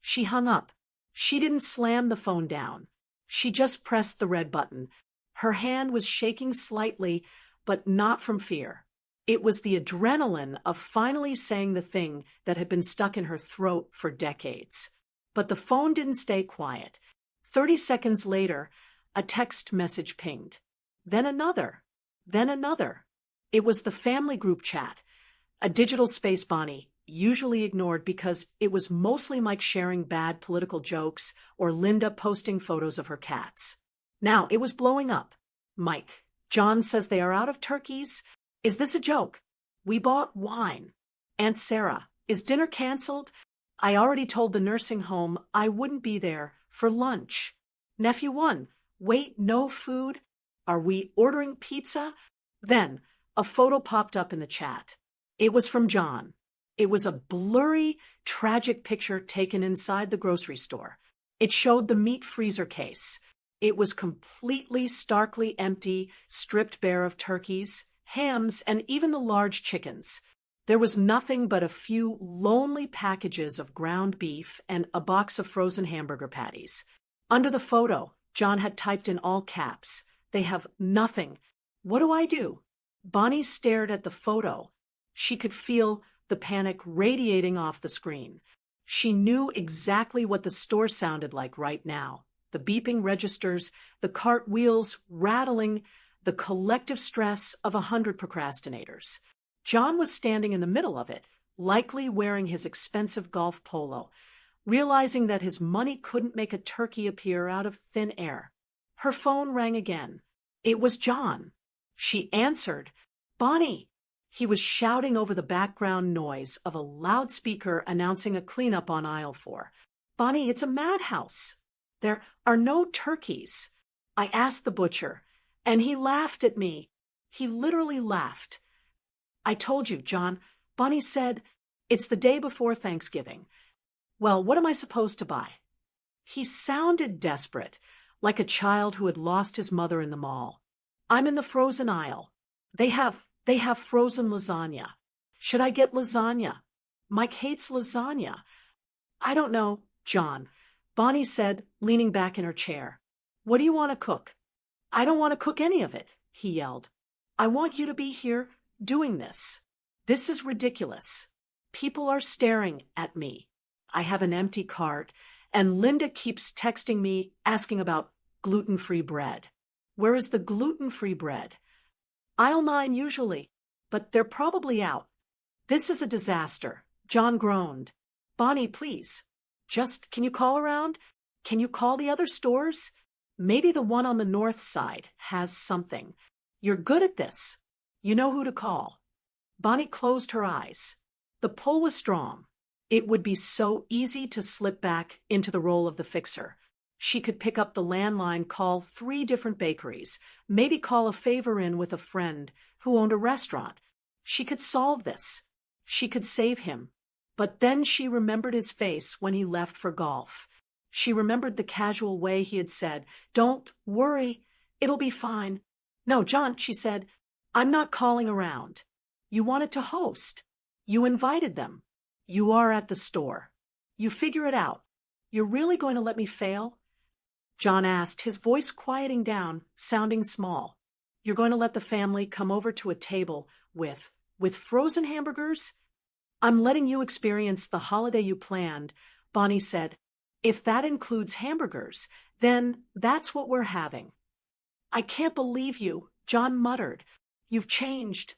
She hung up. She didn't slam the phone down. She just pressed the red button. Her hand was shaking slightly, but not from fear. It was the adrenaline of finally saying the thing that had been stuck in her throat for decades. But the phone didn't stay quiet. 30 seconds later, a text message pinged. Then another. Then another. It was the family group chat, a digital space Bonnie usually ignored because it was mostly Mike sharing bad political jokes or Linda posting photos of her cats. Now it was blowing up. Mike, John says they are out of turkeys. Is this a joke? We bought wine. Aunt Sarah, is dinner canceled? I already told the nursing home I wouldn't be there for lunch. Nephew 1, wait, no food? Are we ordering pizza? Then a photo popped up in the chat. It was from John. It was a blurry, tragic picture taken inside the grocery store. It showed the meat freezer case. It was completely, starkly empty, stripped bare of turkeys, hams, and even the large chickens. There was nothing but a few lonely packages of ground beef and a box of frozen hamburger patties. Under the photo, John had typed in all caps, "They have nothing. What do I do?" Bonnie stared at the photo. She could feel the panic radiating off the screen. She knew exactly what the store sounded like right now. The beeping registers, the cart wheels rattling, the collective stress of 100 procrastinators. John was standing in the middle of it, likely wearing his expensive golf polo, realizing that his money couldn't make a turkey appear out of thin air. Her phone rang again. It was John. She answered. "Bonnie!" He was shouting over the background noise of a loudspeaker announcing a cleanup on aisle 4. "Bonnie, it's a madhouse. There are no turkeys. I asked the butcher, and he laughed at me. He literally laughed. I told you, John." Bonnie said, "It's the day before Thanksgiving. Well, what am I supposed to buy?" He sounded desperate, like a child who had lost his mother in the mall. "I'm in the frozen aisle. They have frozen lasagna. Should I get lasagna? Mike hates lasagna." "I don't know, John," Bonnie said, leaning back in her chair. "What do you want to cook?" "I don't want to cook any of it," he yelled. "I want you to be here doing this. This is ridiculous. People are staring at me. I have an empty cart, and Linda keeps texting me asking about gluten-free bread. Where is the gluten-free bread? Aisle 9 usually, but they're probably out. This is a disaster." John groaned. "Bonnie, please. Can you call around? Can you call the other stores? Maybe the one on the north side has something. You're good at this. You know who to call." Bonnie closed her eyes. The pull was strong. It would be so easy to slip back into the role of the fixer. She could pick up the landline, call 3 different bakeries, maybe call a favor in with a friend who owned a restaurant. She could solve this. She could save him. But then she remembered his face when he left for golf. She remembered the casual way he had said, "Don't worry, it'll be fine." "No, John," she said, "I'm not calling around. You wanted to host. You invited them. You are at the store. You figure it out. You're really going to let me fail?" John asked, his voice quieting down, sounding small. "You're going to let the family come over to a table with frozen hamburgers?" "I'm letting you experience the holiday you planned," Bonnie said. "If that includes hamburgers, then that's what we're having." "I can't believe you," John muttered. You've changed."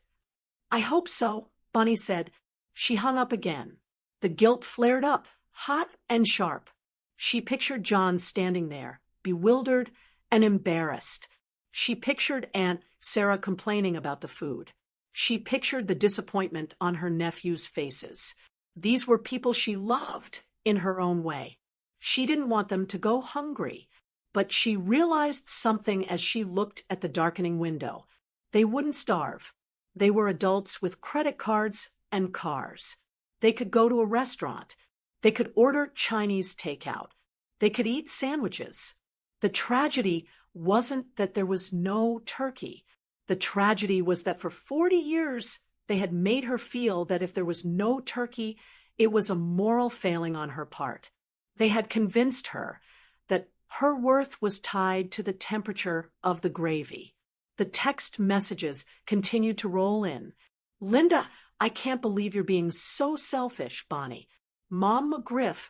"I hope so," Bonnie said. She hung up again. The guilt flared up, hot and sharp. She pictured John standing there, bewildered and embarrassed. She pictured Aunt Sarah complaining about the food. She pictured the disappointment on her nephews' faces. These were people she loved in her own way. She didn't want them to go hungry, but she realized something as she looked at the darkening window. They wouldn't starve. They were adults with credit cards and cars. They could go to a restaurant. They could order Chinese takeout. They could eat sandwiches. The tragedy wasn't that there was no turkey. The tragedy was that for 40 years, they had made her feel that if there was no turkey, it was a moral failing on her part. They had convinced her that her worth was tied to the temperature of the gravy. The text messages continued to roll in. "Linda, I can't believe you're being so selfish, Bonnie. Mom McGriff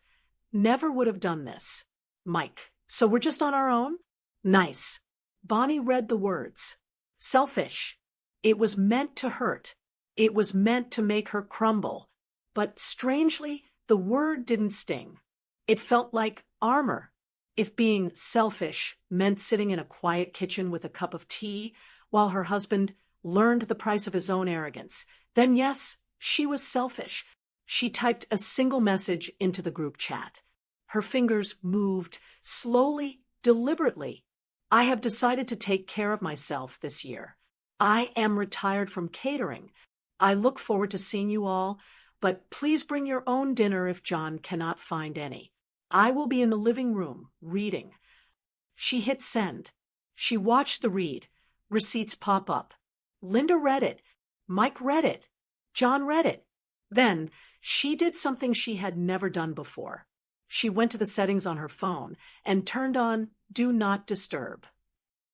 never would have done this. Mike, so we're just on our own? Nice." Bonnie read the words. Selfish. It was meant to hurt. It was meant to make her crumble. But strangely, the word didn't sting. It felt like armor. If being selfish meant sitting in a quiet kitchen with a cup of tea while her husband learned the price of his own arrogance, then yes, she was selfish. She typed a single message into the group chat. Her fingers moved slowly, deliberately. "I have decided to take care of myself this year. I am retired from catering. I look forward to seeing you all, but please bring your own dinner if John cannot find any. I will be in the living room, reading." She hit send. She watched the read. Receipts pop up. Linda read it. Mike read it. John read it. Then she did something she had never done before. She went to the settings on her phone and turned on Do Not Disturb.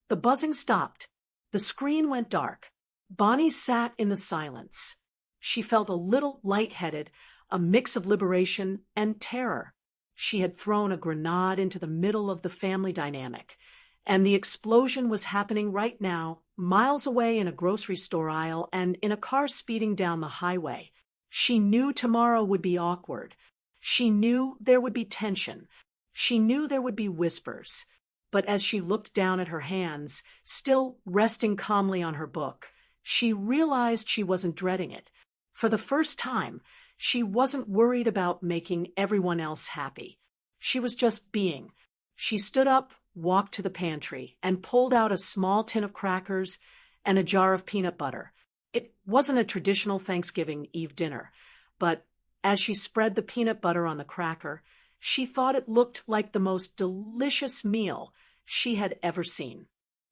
The buzzing stopped. The screen went dark. Bonnie sat in the silence. She felt a little lightheaded, a mix of liberation and terror. She had thrown a grenade into the middle of the family dynamic, and the explosion was happening right now, miles away in a grocery store aisle and in a car speeding down the highway. She knew tomorrow would be awkward. She knew there would be tension. She knew there would be whispers. But as she looked down at her hands, still resting calmly on her book, she realized she wasn't dreading it. For the first time, she wasn't worried about making everyone else happy. She was just being. She stood up, walked to the pantry, and pulled out a small tin of crackers and a jar of peanut butter. It wasn't a traditional Thanksgiving Eve dinner, but as she spread the peanut butter on the cracker, she thought it looked like the most delicious meal she had ever seen.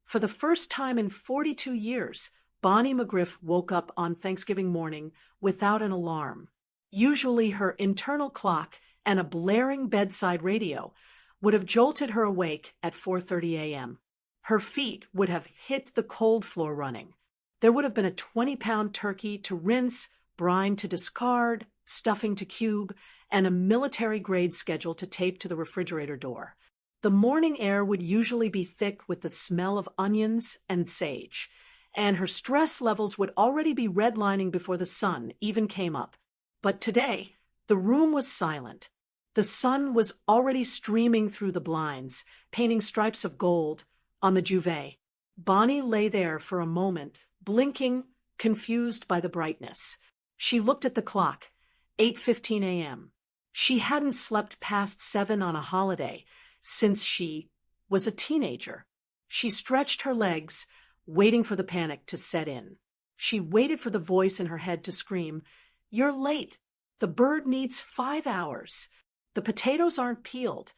For the first time in 42 years, Bonnie McGriff woke up on Thanksgiving morning without an alarm. Usually her internal clock and a blaring bedside radio would have jolted her awake at 4:30 a.m. Her feet would have hit the cold floor running. There would have been a 20-pound turkey to rinse, brine to discard, stuffing to cube, and a military-grade schedule to tape to the refrigerator door. The morning air would usually be thick with the smell of onions and sage, and her stress levels would already be redlining before the sun even came up. But today, the room was silent. The sun was already streaming through the blinds, painting stripes of gold on the duvet. Bonnie lay there for a moment, blinking, confused by the brightness. She looked at the clock, 8:15 a.m. She hadn't slept past 7 on a holiday since she was a teenager. She stretched her legs, waiting for the panic to set in. She waited for the voice in her head to scream, "You're late. The bird needs 5 hours. The potatoes aren't peeled."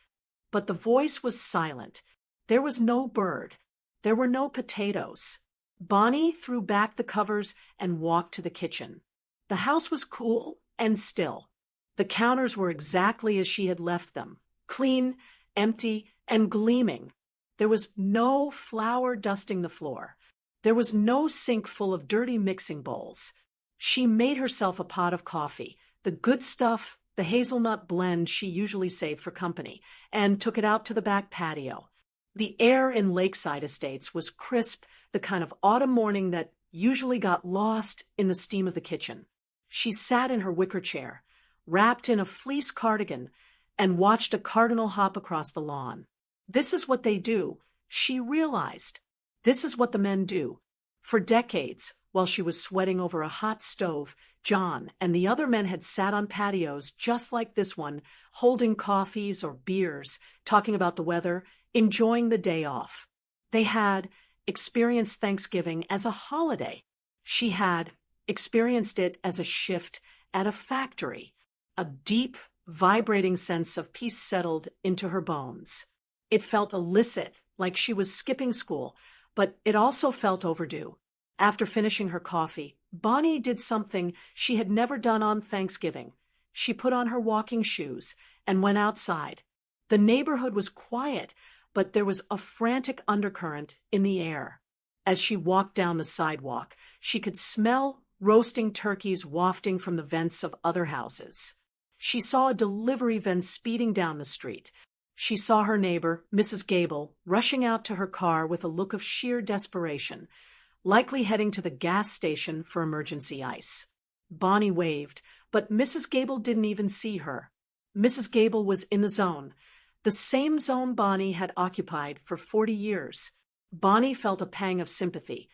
But the voice was silent. There was no bird. There were no potatoes. Bonnie threw back the covers and walked to the kitchen. The house was cool and still. The counters were exactly as she had left them, clean, empty, and gleaming. There was no flour dusting the floor. There was no sink full of dirty mixing bowls. She made herself a pot of coffee, the good stuff, the hazelnut blend she usually saved for company, and took it out to the back patio. The air in Lakeside Estates was crisp, the kind of autumn morning that usually got lost in the steam of the kitchen. She sat in her wicker chair, wrapped in a fleece cardigan, and watched a cardinal hop across the lawn. This is what they do, she realized. This is what the men do. For decades, while she was sweating over a hot stove, John and the other men had sat on patios just like this one, holding coffees or beers, talking about the weather, enjoying the day off. They had experienced Thanksgiving as a holiday. She had experienced it as a shift at a factory. A deep, vibrating sense of peace settled into her bones. It felt illicit, like she was skipping school, but it also felt overdue. After finishing her coffee, Bonnie did something she had never done on Thanksgiving. She put on her walking shoes and went outside. The neighborhood was quiet, but there was a frantic undercurrent in the air. As she walked down the sidewalk, she could smell roasting turkeys wafting from the vents of other houses. She saw a delivery van speeding down the street. She saw her neighbor, Mrs. Gable, rushing out to her car with a look of sheer desperation, likely heading to the gas station for emergency ice. Bonnie waved, but Mrs. Gable didn't even see her. Mrs. Gable was in the zone, the same zone Bonnie had occupied for 40 years. Bonnie felt a pang of sympathy,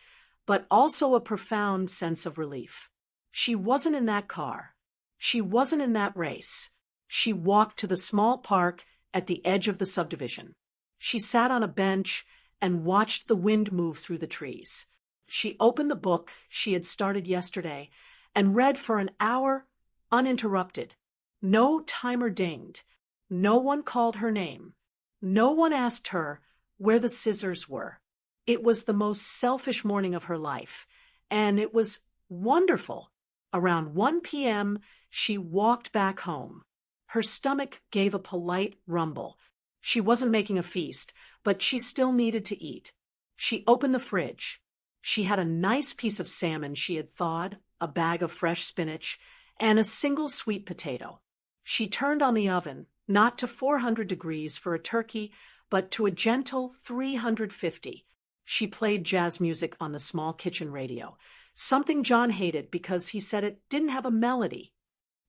but also a profound sense of relief. She wasn't in that car. She wasn't in that race. She walked to the small park at the edge of the subdivision. She sat on a bench and watched the wind move through the trees. She opened the book she had started yesterday and read for an hour uninterrupted. No timer dinged. No one called her name. No one asked her where the scissors were. It was the most selfish morning of her life, and it was wonderful. Around 1 p.m., she walked back home. Her stomach gave a polite rumble. She wasn't making a feast, but she still needed to eat. She opened the fridge. She had a nice piece of salmon she had thawed, a bag of fresh spinach, and a single sweet potato. She turned on the oven, not to 400 degrees for a turkey, but to a gentle 350. She played jazz music on the small kitchen radio, something John hated because he said it didn't have a melody.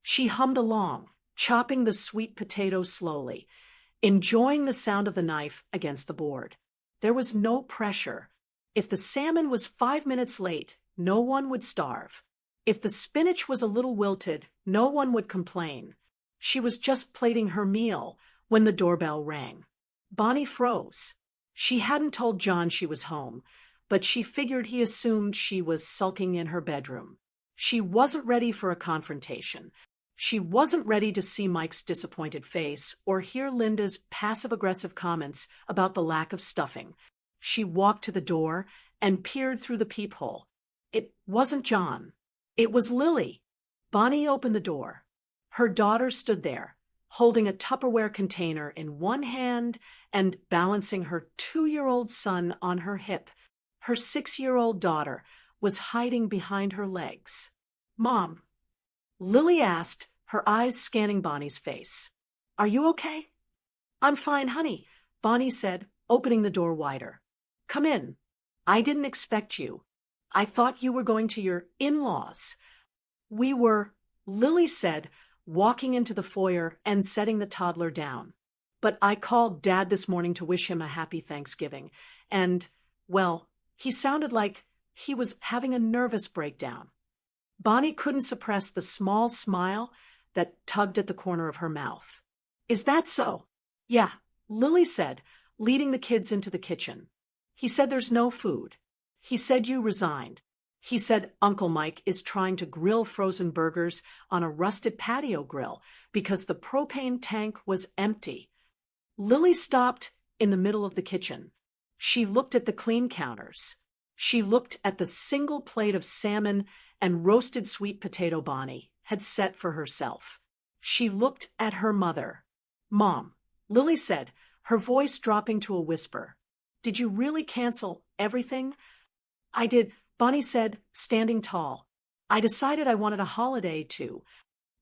She hummed along, chopping the sweet potato slowly, enjoying the sound of the knife against the board. There was no pressure. If the salmon was 5 minutes late, no one would starve. If the spinach was a little wilted, no one would complain. She was just plating her meal when the doorbell rang. Bonnie froze. She hadn't told John she was home, but she figured he assumed she was sulking in her bedroom. She wasn't ready for a confrontation. She wasn't ready to see Mike's disappointed face or hear Linda's passive-aggressive comments about the lack of stuffing. She walked to the door and peered through the peephole. It wasn't John. It was Lily. Bonnie opened the door. Her daughter stood there, holding a Tupperware container in one hand and balancing her 2-year-old son on her hip. Her 6-year-old daughter was hiding behind her legs. "Mom," Lily asked, her eyes scanning Bonnie's face. "Are you okay?" "I'm fine, honey," Bonnie said, opening the door wider. "Come in. I didn't expect you. I thought you were going to your in-laws." "We were," Lily said, walking into the foyer and setting the toddler down. "But I called Dad this morning to wish him a happy Thanksgiving, and, well, he sounded like he was having a nervous breakdown." Bonnie couldn't suppress the small smile that tugged at the corner of her mouth. "Is that so?" "Yeah," Lily said, leading the kids into the kitchen. "He said there's no food. He said you resigned. He said Uncle Mike is trying to grill frozen burgers on a rusted patio grill because the propane tank was empty." Lily stopped in the middle of the kitchen. She looked at the clean counters. She looked at the single plate of salmon and roasted sweet potato Bonnie had set for herself. She looked at her mother. "Mom," Lily said, her voice dropping to a whisper, "did you really cancel everything?" "I did," Bonnie said, standing tall. "I decided I wanted a holiday, too."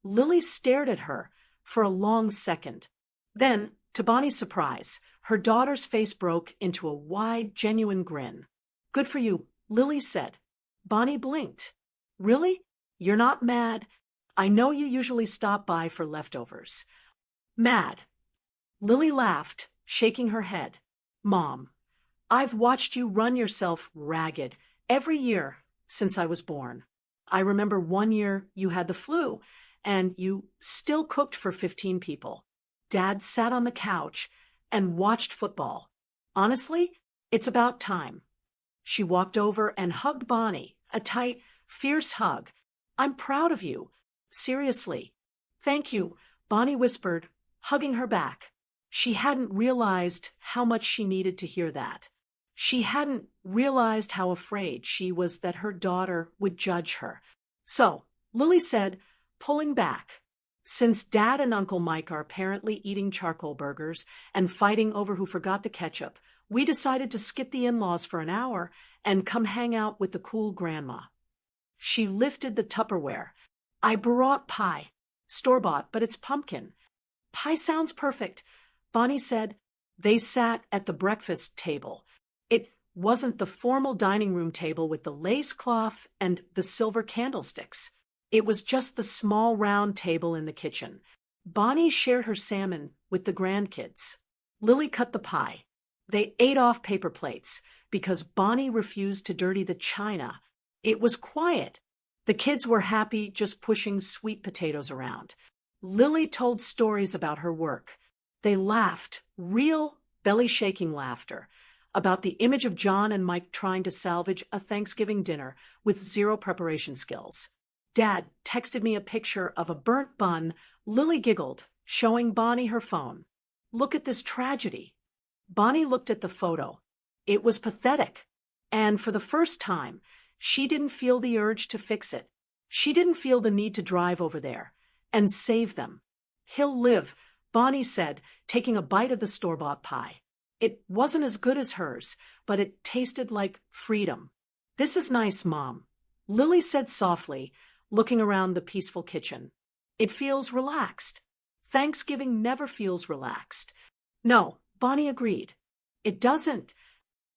Lily stared at her for a long second. Then, to Bonnie's surprise, her daughter's face broke into a wide, genuine grin. "Good for you," Lily said. Bonnie blinked. Really? You're not mad? I know you usually stop by for leftovers. Mad. Lily laughed, shaking her head. Mom, I've watched you run yourself ragged every year since I was born. I remember one year you had the flu, and you still cooked for 15 people. Dad sat on the couch and watched football. Honestly, it's about time. She walked over and hugged Bonnie, a tight, fierce hug. I'm proud of you. Seriously. Thank you, Bonnie whispered, hugging her back. She hadn't realized how much she needed to hear that. She hadn't realized how afraid she was that her daughter would judge her. So, Lily said, pulling back, since Dad and Uncle Mike are apparently eating charcoal burgers and fighting over who forgot the ketchup, we decided to skip the in-laws for an hour and come hang out with the cool grandma. She lifted the Tupperware. I brought pie. Store-bought, but it's pumpkin. Pie sounds perfect, Bonnie said. They sat at the breakfast table. It wasn't the formal dining room table with the lace cloth and the silver candlesticks. It was just the small round table in the kitchen. Bonnie shared her salmon with the grandkids. Lily cut the pie. They ate off paper plates because Bonnie refused to dirty the china. It was quiet. The kids were happy just pushing sweet potatoes around. Lily told stories about her work. They laughed, real belly-shaking laughter, about the image of John and Mike trying to salvage a Thanksgiving dinner with zero preparation skills. Dad texted me a picture of a burnt bun. Lily giggled, showing Bonnie her phone. Look at this tragedy. Bonnie looked at the photo. It was pathetic. And for the first time, she didn't feel the urge to fix it. She didn't feel the need to drive over there and save them. He'll live, Bonnie said, taking a bite of the store-bought pie. It wasn't as good as hers, but it tasted like freedom. This is nice, Mom, Lily said softly, looking around the peaceful kitchen. It feels relaxed. Thanksgiving never feels relaxed. No, Bonnie agreed. It doesn't.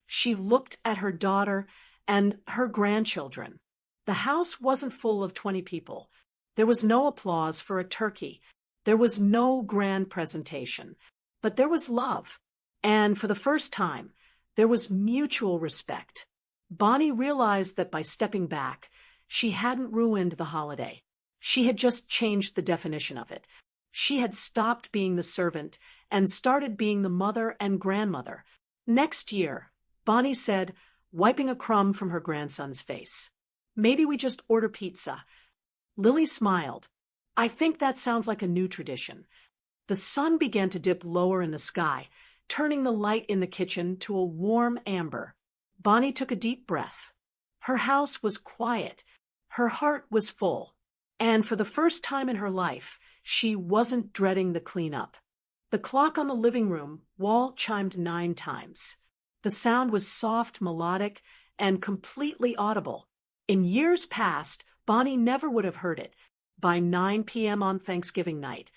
She looked at her daughter and her grandchildren. The house wasn't full of 20 people. There was no applause for a turkey. There was no grand presentation. But there was love. And for the first time, there was mutual respect. Bonnie realized that by stepping back, she hadn't ruined the holiday. She had just changed the definition of it. She had stopped being the servant and started being the mother and grandmother. Next year, Bonnie said, wiping a crumb from her grandson's face. Maybe we just order pizza. Lily smiled. I think that sounds like a new tradition. The sun began to dip lower in the sky, turning the light in the kitchen to a warm amber. Bonnie took a deep breath. Her house was quiet. Her heart was full. And for the first time in her life, she wasn't dreading the cleanup. The clock on the living room wall chimed 9 times. The sound was soft, melodic, and completely audible. In years past, Bonnie never would have heard it. By 9 p.m. on Thanksgiving night,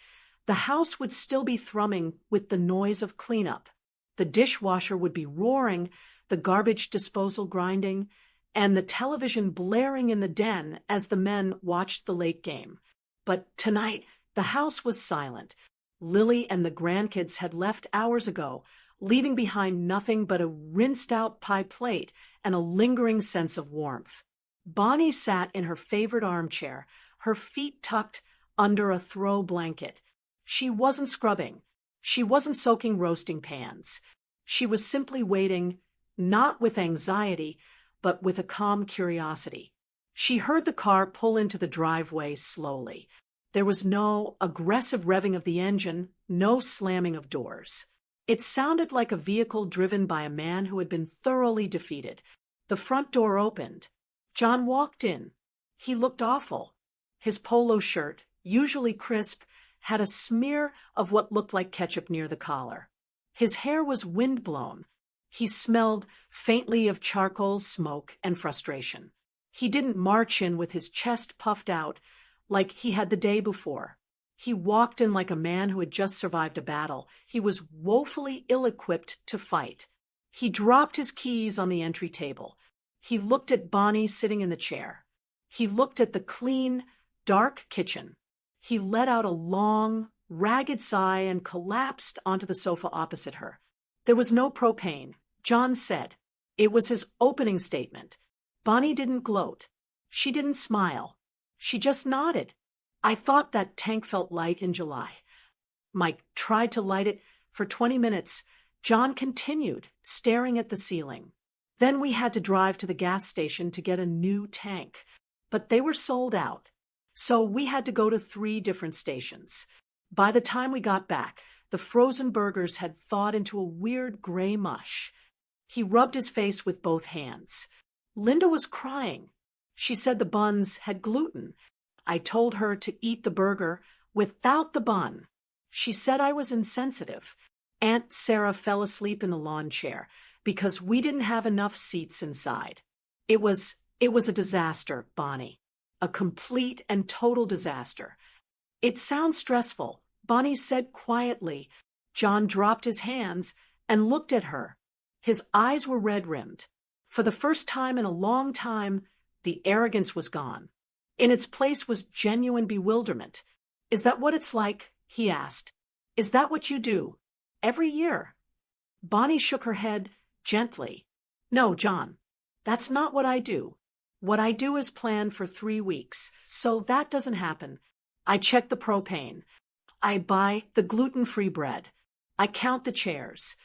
the house would still be thrumming with the noise of cleanup. The dishwasher would be roaring, the garbage disposal grinding, and the television blaring in the den as the men watched the late game. But tonight, the house was silent. Lily and the grandkids had left hours ago, leaving behind nothing but a rinsed-out pie plate and a lingering sense of warmth. Bonnie sat in her favorite armchair, her feet tucked under a throw blanket. She wasn't scrubbing. She wasn't soaking roasting pans. She was simply waiting, not with anxiety, but with a calm curiosity. She heard the car pull into the driveway slowly. There was no aggressive revving of the engine, no slamming of doors. It sounded like a vehicle driven by a man who had been thoroughly defeated. The front door opened. John walked in. He looked awful. His polo shirt, usually crisp, had a smear of what looked like ketchup near the collar. His hair was windblown. He smelled faintly of charcoal, smoke, and frustration. He didn't march in with his chest puffed out like he had the day before. He walked in like a man who had just survived a battle. He was woefully ill-equipped to fight. He dropped his keys on the entry table. He looked at Bonnie sitting in the chair. He looked at the clean, dark kitchen. He let out a long, ragged sigh and collapsed onto the sofa opposite her. There was no propane, John said. It was his opening statement. Bonnie didn't gloat. She didn't smile. She just nodded. I thought that tank felt light in July. Mike tried to light it. For 20 minutes, John continued, staring at the ceiling. Then we had to drive to the gas station to get a new tank. But they were sold out. So we had to go to 3 different stations. By the time we got back, the frozen burgers had thawed into a weird gray mush. He rubbed his face with both hands. Linda was crying. She said the buns had gluten. I told her to eat the burger without the bun. She said I was insensitive. Aunt Sarah fell asleep in the lawn chair because we didn't have enough seats inside. It was a disaster, Bonnie. A complete and total disaster. It sounds stressful, Bonnie said quietly. John dropped his hands and looked at her. His eyes were red-rimmed. For the first time in a long time, the arrogance was gone. In its place was genuine bewilderment. Is that what it's like? He asked. Is that what you do? Every year? Bonnie shook her head gently. No, John. That's not what I do. What I do is plan for 3 weeks, so that doesn't happen. I check the propane. I buy the gluten-free bread. I count the chairs.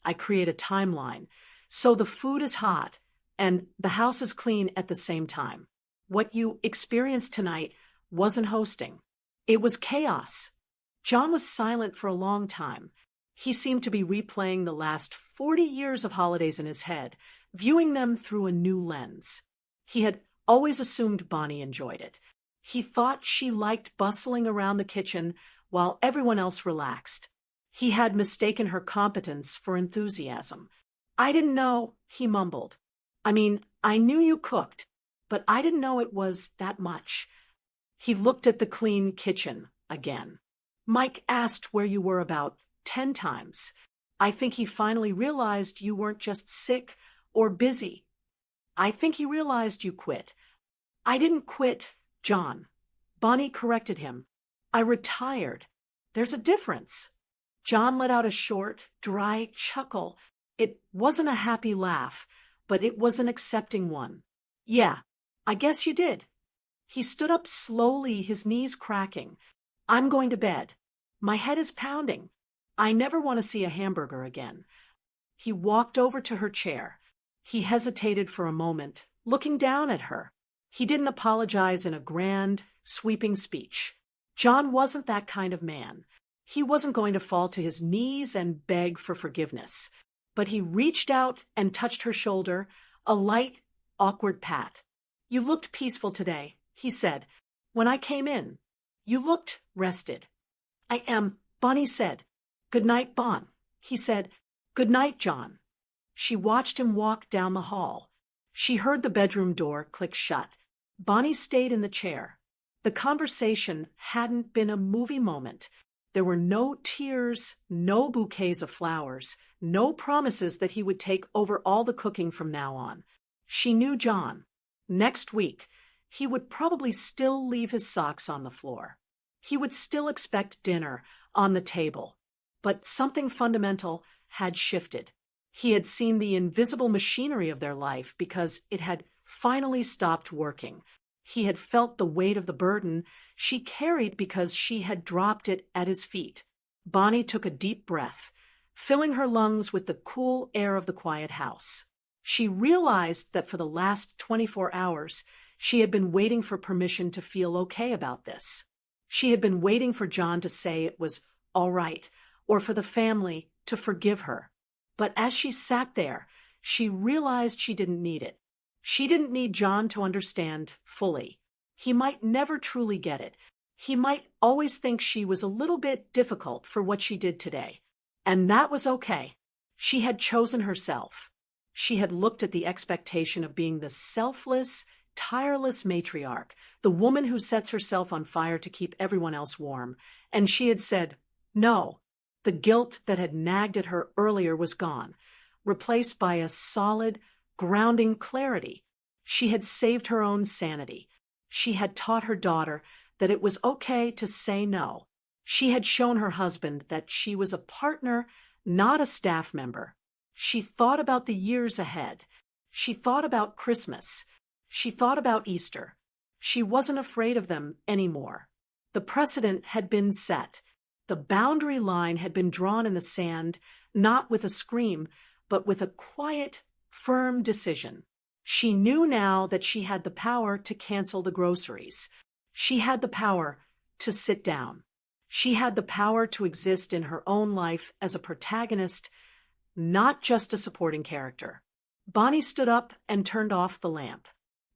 I create a timeline, so the food is hot and the house is clean at the same time. What you experienced tonight wasn't hosting. It was chaos. John was silent for a long time. He seemed to be replaying the last 40 years of holidays in his head, viewing them through a new lens. He had always assumed Bonnie enjoyed it. He thought she liked bustling around the kitchen while everyone else relaxed. He had mistaken her competence for enthusiasm. I didn't know, he mumbled. I mean, I knew you cooked, but I didn't know it was that much. He looked at the clean kitchen again. Mike asked where you were about 10 times. I think he finally realized you weren't just sick or busy. I think he realized you quit. I didn't quit, John. Bonnie corrected him. I retired. There's a difference. John let out a short, dry chuckle. It wasn't a happy laugh, but it was an accepting one. Yeah, I guess you did. He stood up slowly, his knees cracking. I'm going to bed. My head is pounding. I never want to see a hamburger again. He walked over to her chair. He hesitated for a moment, looking down at her. He didn't apologize in a grand, sweeping speech. John wasn't that kind of man. He wasn't going to fall to his knees and beg for forgiveness. But he reached out and touched her shoulder, a light, awkward pat. You looked peaceful today, he said. When I came in, you looked rested. I am, Bonnie said. Good night, Bon. He said, Good night, John. She watched him walk down the hall. She heard the bedroom door click shut. Bonnie stayed in the chair. The conversation hadn't been a movie moment. There were no tears, no bouquets of flowers, no promises that he would take over all the cooking from now on. She knew John. Next week, he would probably still leave his socks on the floor. He would still expect dinner on the table. But something fundamental had shifted. He had seen the invisible machinery of their life because it had finally stopped working. He had felt the weight of the burden she carried because she had dropped it at his feet. Bonnie took a deep breath, filling her lungs with the cool air of the quiet house. She realized that for the last 24 hours, she had been waiting for permission to feel okay about this. She had been waiting for John to say it was all right, or for the family to forgive her. But as she sat there, she realized she didn't need it. She didn't need John to understand fully. He might never truly get it. He might always think she was a little bit difficult for what she did today. And that was okay. She had chosen herself. She had looked at the expectation of being the selfless, tireless matriarch, the woman who sets herself on fire to keep everyone else warm. And she had said, no. The guilt that had nagged at her earlier was gone, replaced by a solid, grounding clarity. She had saved her own sanity. She had taught her daughter that it was okay to say no. She had shown her husband that she was a partner, not a staff member. She thought about the years ahead. She thought about Christmas. She thought about Easter. She wasn't afraid of them anymore. The precedent had been set. The boundary line had been drawn in the sand, not with a scream, but with a quiet, firm decision. She knew now that she had the power to cancel the groceries. She had the power to sit down. She had the power to exist in her own life as a protagonist, not just a supporting character. Bonnie stood up and turned off the lamp.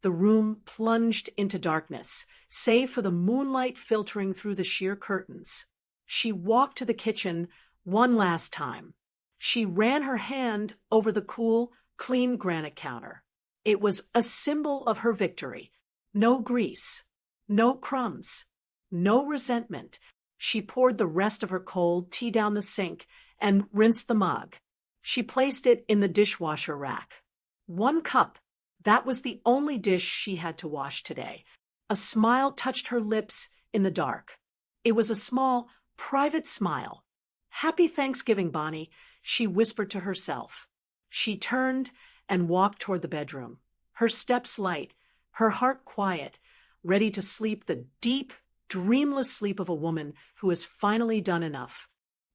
The room plunged into darkness, save for the moonlight filtering through the sheer curtains. She walked to the kitchen one last time. She ran her hand over the cool, clean granite counter. It was a symbol of her victory. No grease, no crumbs, no resentment. She poured the rest of her cold tea down the sink and rinsed the mug. She placed it in the dishwasher rack. 1 cup. That was the only dish she had to wash today. A smile touched her lips in the dark. It was a small, private smile. "Happy Thanksgiving, Bonnie," she whispered to herself. She turned and walked toward the bedroom, her steps light, her heart quiet, ready to sleep the deep, dreamless sleep of a woman who has finally done enough.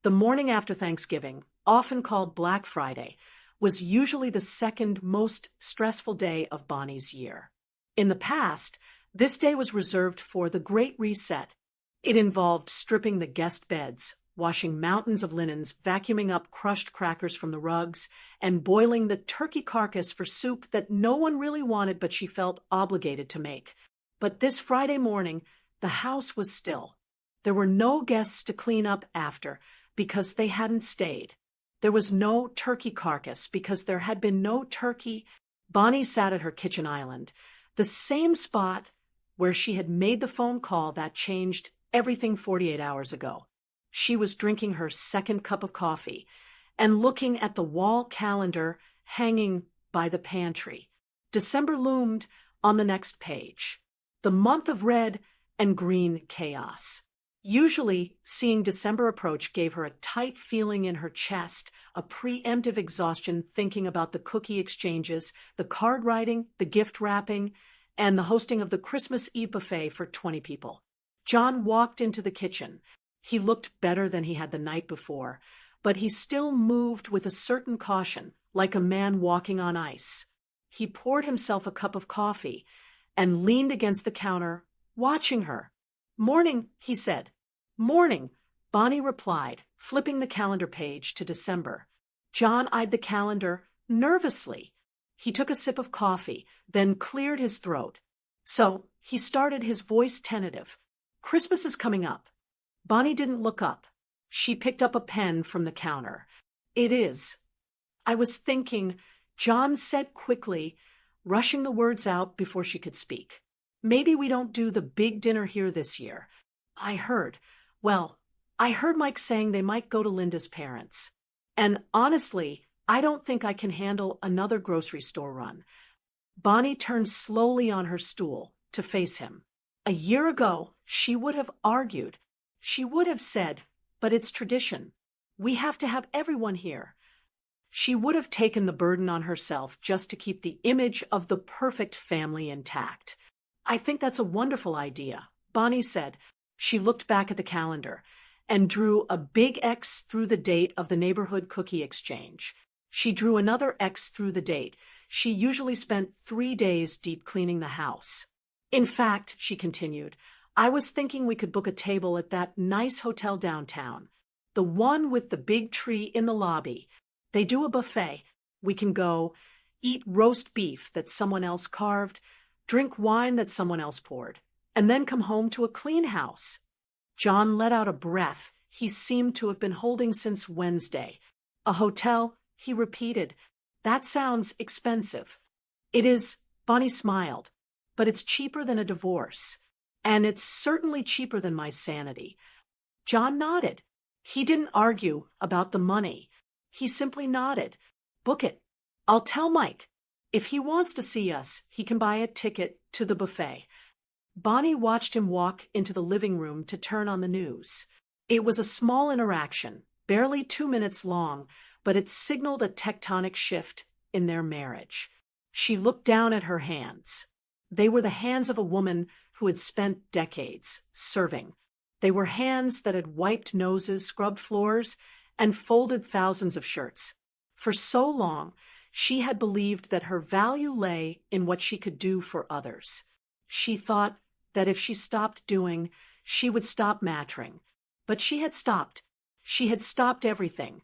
The morning after Thanksgiving, often called Black Friday, was usually the second most stressful day of Bonnie's year. In the past, this day was reserved for the Great Reset. It involved stripping the guest beds, washing mountains of linens, vacuuming up crushed crackers from the rugs, and boiling the turkey carcass for soup that no one really wanted but she felt obligated to make. But this Friday morning, the house was still. There were no guests to clean up after because they hadn't stayed. There was no turkey carcass because there had been no turkey. Bonnie sat at her kitchen island, the same spot where she had made the phone call that changed everything 48 hours ago. She was drinking her second cup of coffee and looking at the wall calendar hanging by the pantry. December loomed on the next page. The month of red and green chaos. Usually, seeing December approach gave her a tight feeling in her chest, a preemptive exhaustion thinking about the cookie exchanges, the card writing, the gift wrapping, and the hosting of the Christmas Eve buffet for 20 people. John walked into the kitchen. He looked better than he had the night before, but he still moved with a certain caution, like a man walking on ice. He poured himself a cup of coffee and leaned against the counter, watching her. "Morning," he said. "Morning," Bonnie replied, flipping the calendar page to December. John eyed the calendar nervously. He took a sip of coffee, then cleared his throat. "So," he started, his voice tentative, "Christmas is coming up." Bonnie didn't look up. She picked up a pen from the counter. "It is." "I was thinking," John said quickly, rushing the words out before she could speak. "Maybe we don't do the big dinner here this year. I heard Mike saying they might go to Linda's parents. And honestly, I don't think I can handle another grocery store run." Bonnie turned slowly on her stool to face him. A year ago, she would have argued. She would have said, "But it's tradition. We have to have everyone here." She would have taken the burden on herself just to keep the image of the perfect family intact. "I think that's a wonderful idea," Bonnie said. She looked back at the calendar and drew a big X through the date of the neighborhood cookie exchange. She drew another X through the date. She usually spent 3 days deep cleaning the house. "In fact," she continued, "I was thinking we could book a table at that nice hotel downtown, the one with the big tree in the lobby. They do a buffet. We can go, eat roast beef that someone else carved, drink wine that someone else poured, and then come home to a clean house." John let out a breath he seemed to have been holding since Wednesday. "A hotel," he repeated. "That sounds expensive." "It is," Bonnie smiled, "but it's cheaper than a divorce. And it's certainly cheaper than my sanity." John nodded. He didn't argue about the money. He simply nodded. "Book it. I'll tell Mike." If he wants to see us, he can buy a ticket to the buffet. Bonnie watched him walk into the living room to turn on the news. It was a small interaction, barely 2 minutes long, but it signaled a tectonic shift in their marriage. She looked down at her hands. They were the hands of a woman who had spent decades serving. They were hands that had wiped noses, scrubbed floors, and folded thousands of shirts. For so long, she had believed that her value lay in what she could do for others. She thought that if she stopped doing, she would stop mattering. But she had stopped. She had stopped everything.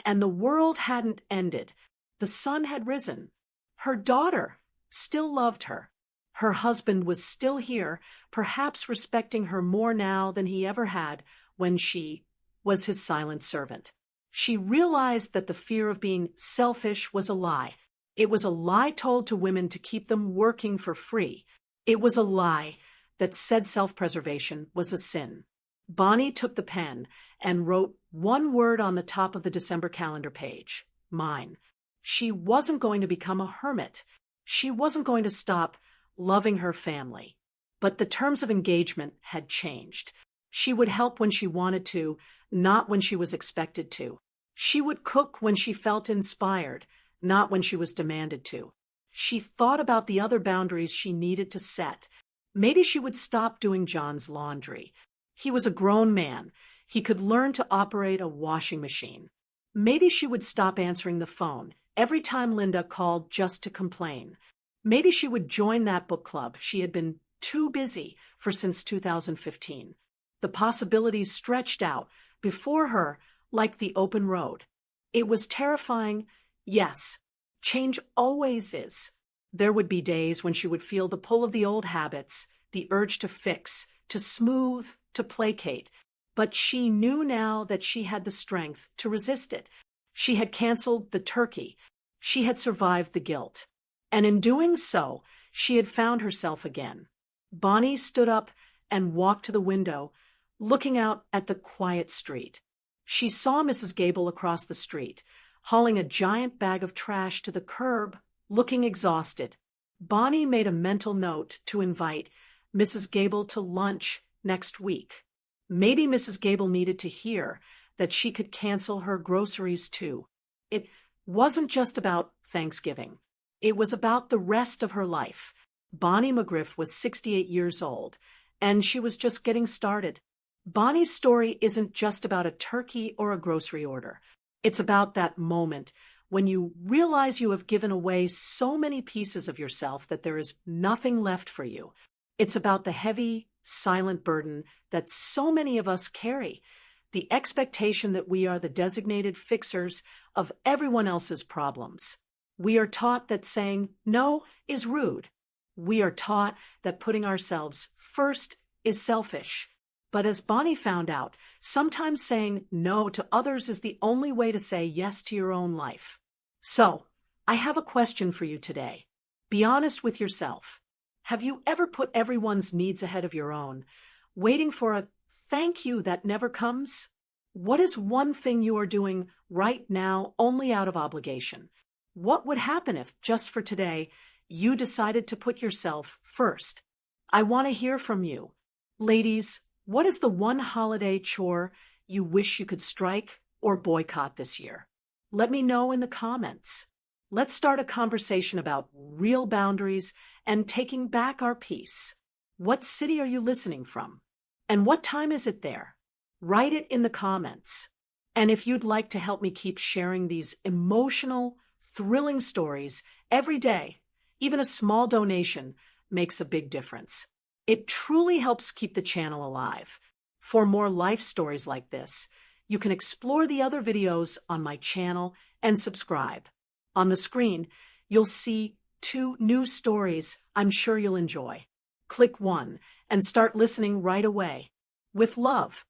And the world hadn't ended. The sun had risen. Her daughter still loved her. Her husband was still here, perhaps respecting her more now than he ever had when she was his silent servant. She realized that the fear of being selfish was a lie. It was a lie told to women to keep them working for free. It was a lie that said self-preservation was a sin. Bonnie took the pen and wrote one word on the top of the December calendar page: mine. She wasn't going to become a hermit. She wasn't going to stop loving her family. But the terms of engagement had changed. She would help when she wanted to, not when she was expected to. She would cook when she felt inspired, not when she was demanded to. She thought about the other boundaries she needed to set. Maybe she would stop doing John's laundry. He was a grown man. He could learn to operate a washing machine. Maybe she would stop answering the phone every time Linda called just to complain. Maybe she would join that book club she had been too busy for since 2015. The possibilities stretched out before her like the open road. It was terrifying, yes. Change always is. There would be days when she would feel the pull of the old habits, the urge to fix, to smooth, to placate. But she knew now that she had the strength to resist it. She had canceled the turkey. She had survived the guilt. And in doing so, she had found herself again. Bonnie stood up and walked to the window, looking out at the quiet street. She saw Mrs. Gable across the street, hauling a giant bag of trash to the curb, looking exhausted. Bonnie made a mental note to invite Mrs. Gable to lunch next week. Maybe Mrs. Gable needed to hear that she could cancel her groceries too. It wasn't just about Thanksgiving. It was about the rest of her life. Bonnie McGriff was 68 years old, and she was just getting started. Bonnie's story isn't just about a turkey or a grocery order. It's about that moment when you realize you have given away so many pieces of yourself that there is nothing left for you. It's about the heavy, silent burden that so many of us carry, the expectation that we are the designated fixers of everyone else's problems. We are taught that saying no is rude. We are taught that putting ourselves first is selfish. But as Bonnie found out, sometimes saying no to others is the only way to say yes to your own life. So, I have a question for you today. Be honest with yourself. Have you ever put everyone's needs ahead of your own, waiting for a thank you that never comes? What is one thing you are doing right now only out of obligation? What would happen if, just for today, you decided to put yourself first? I want to hear from you. Ladies, what is the one holiday chore you wish you could strike or boycott this year? Let me know in the comments. Let's start a conversation about real boundaries and taking back our peace. What city are you listening from? And what time is it there? Write it in the comments. And if you'd like to help me keep sharing these emotional, thrilling stories every day, even a small donation makes a big difference. It truly helps keep the channel alive. For more life stories like this, you can explore the other videos on my channel and subscribe. On the screen, you'll see 2 new stories I'm sure you'll enjoy. Click one and start listening right away. With love.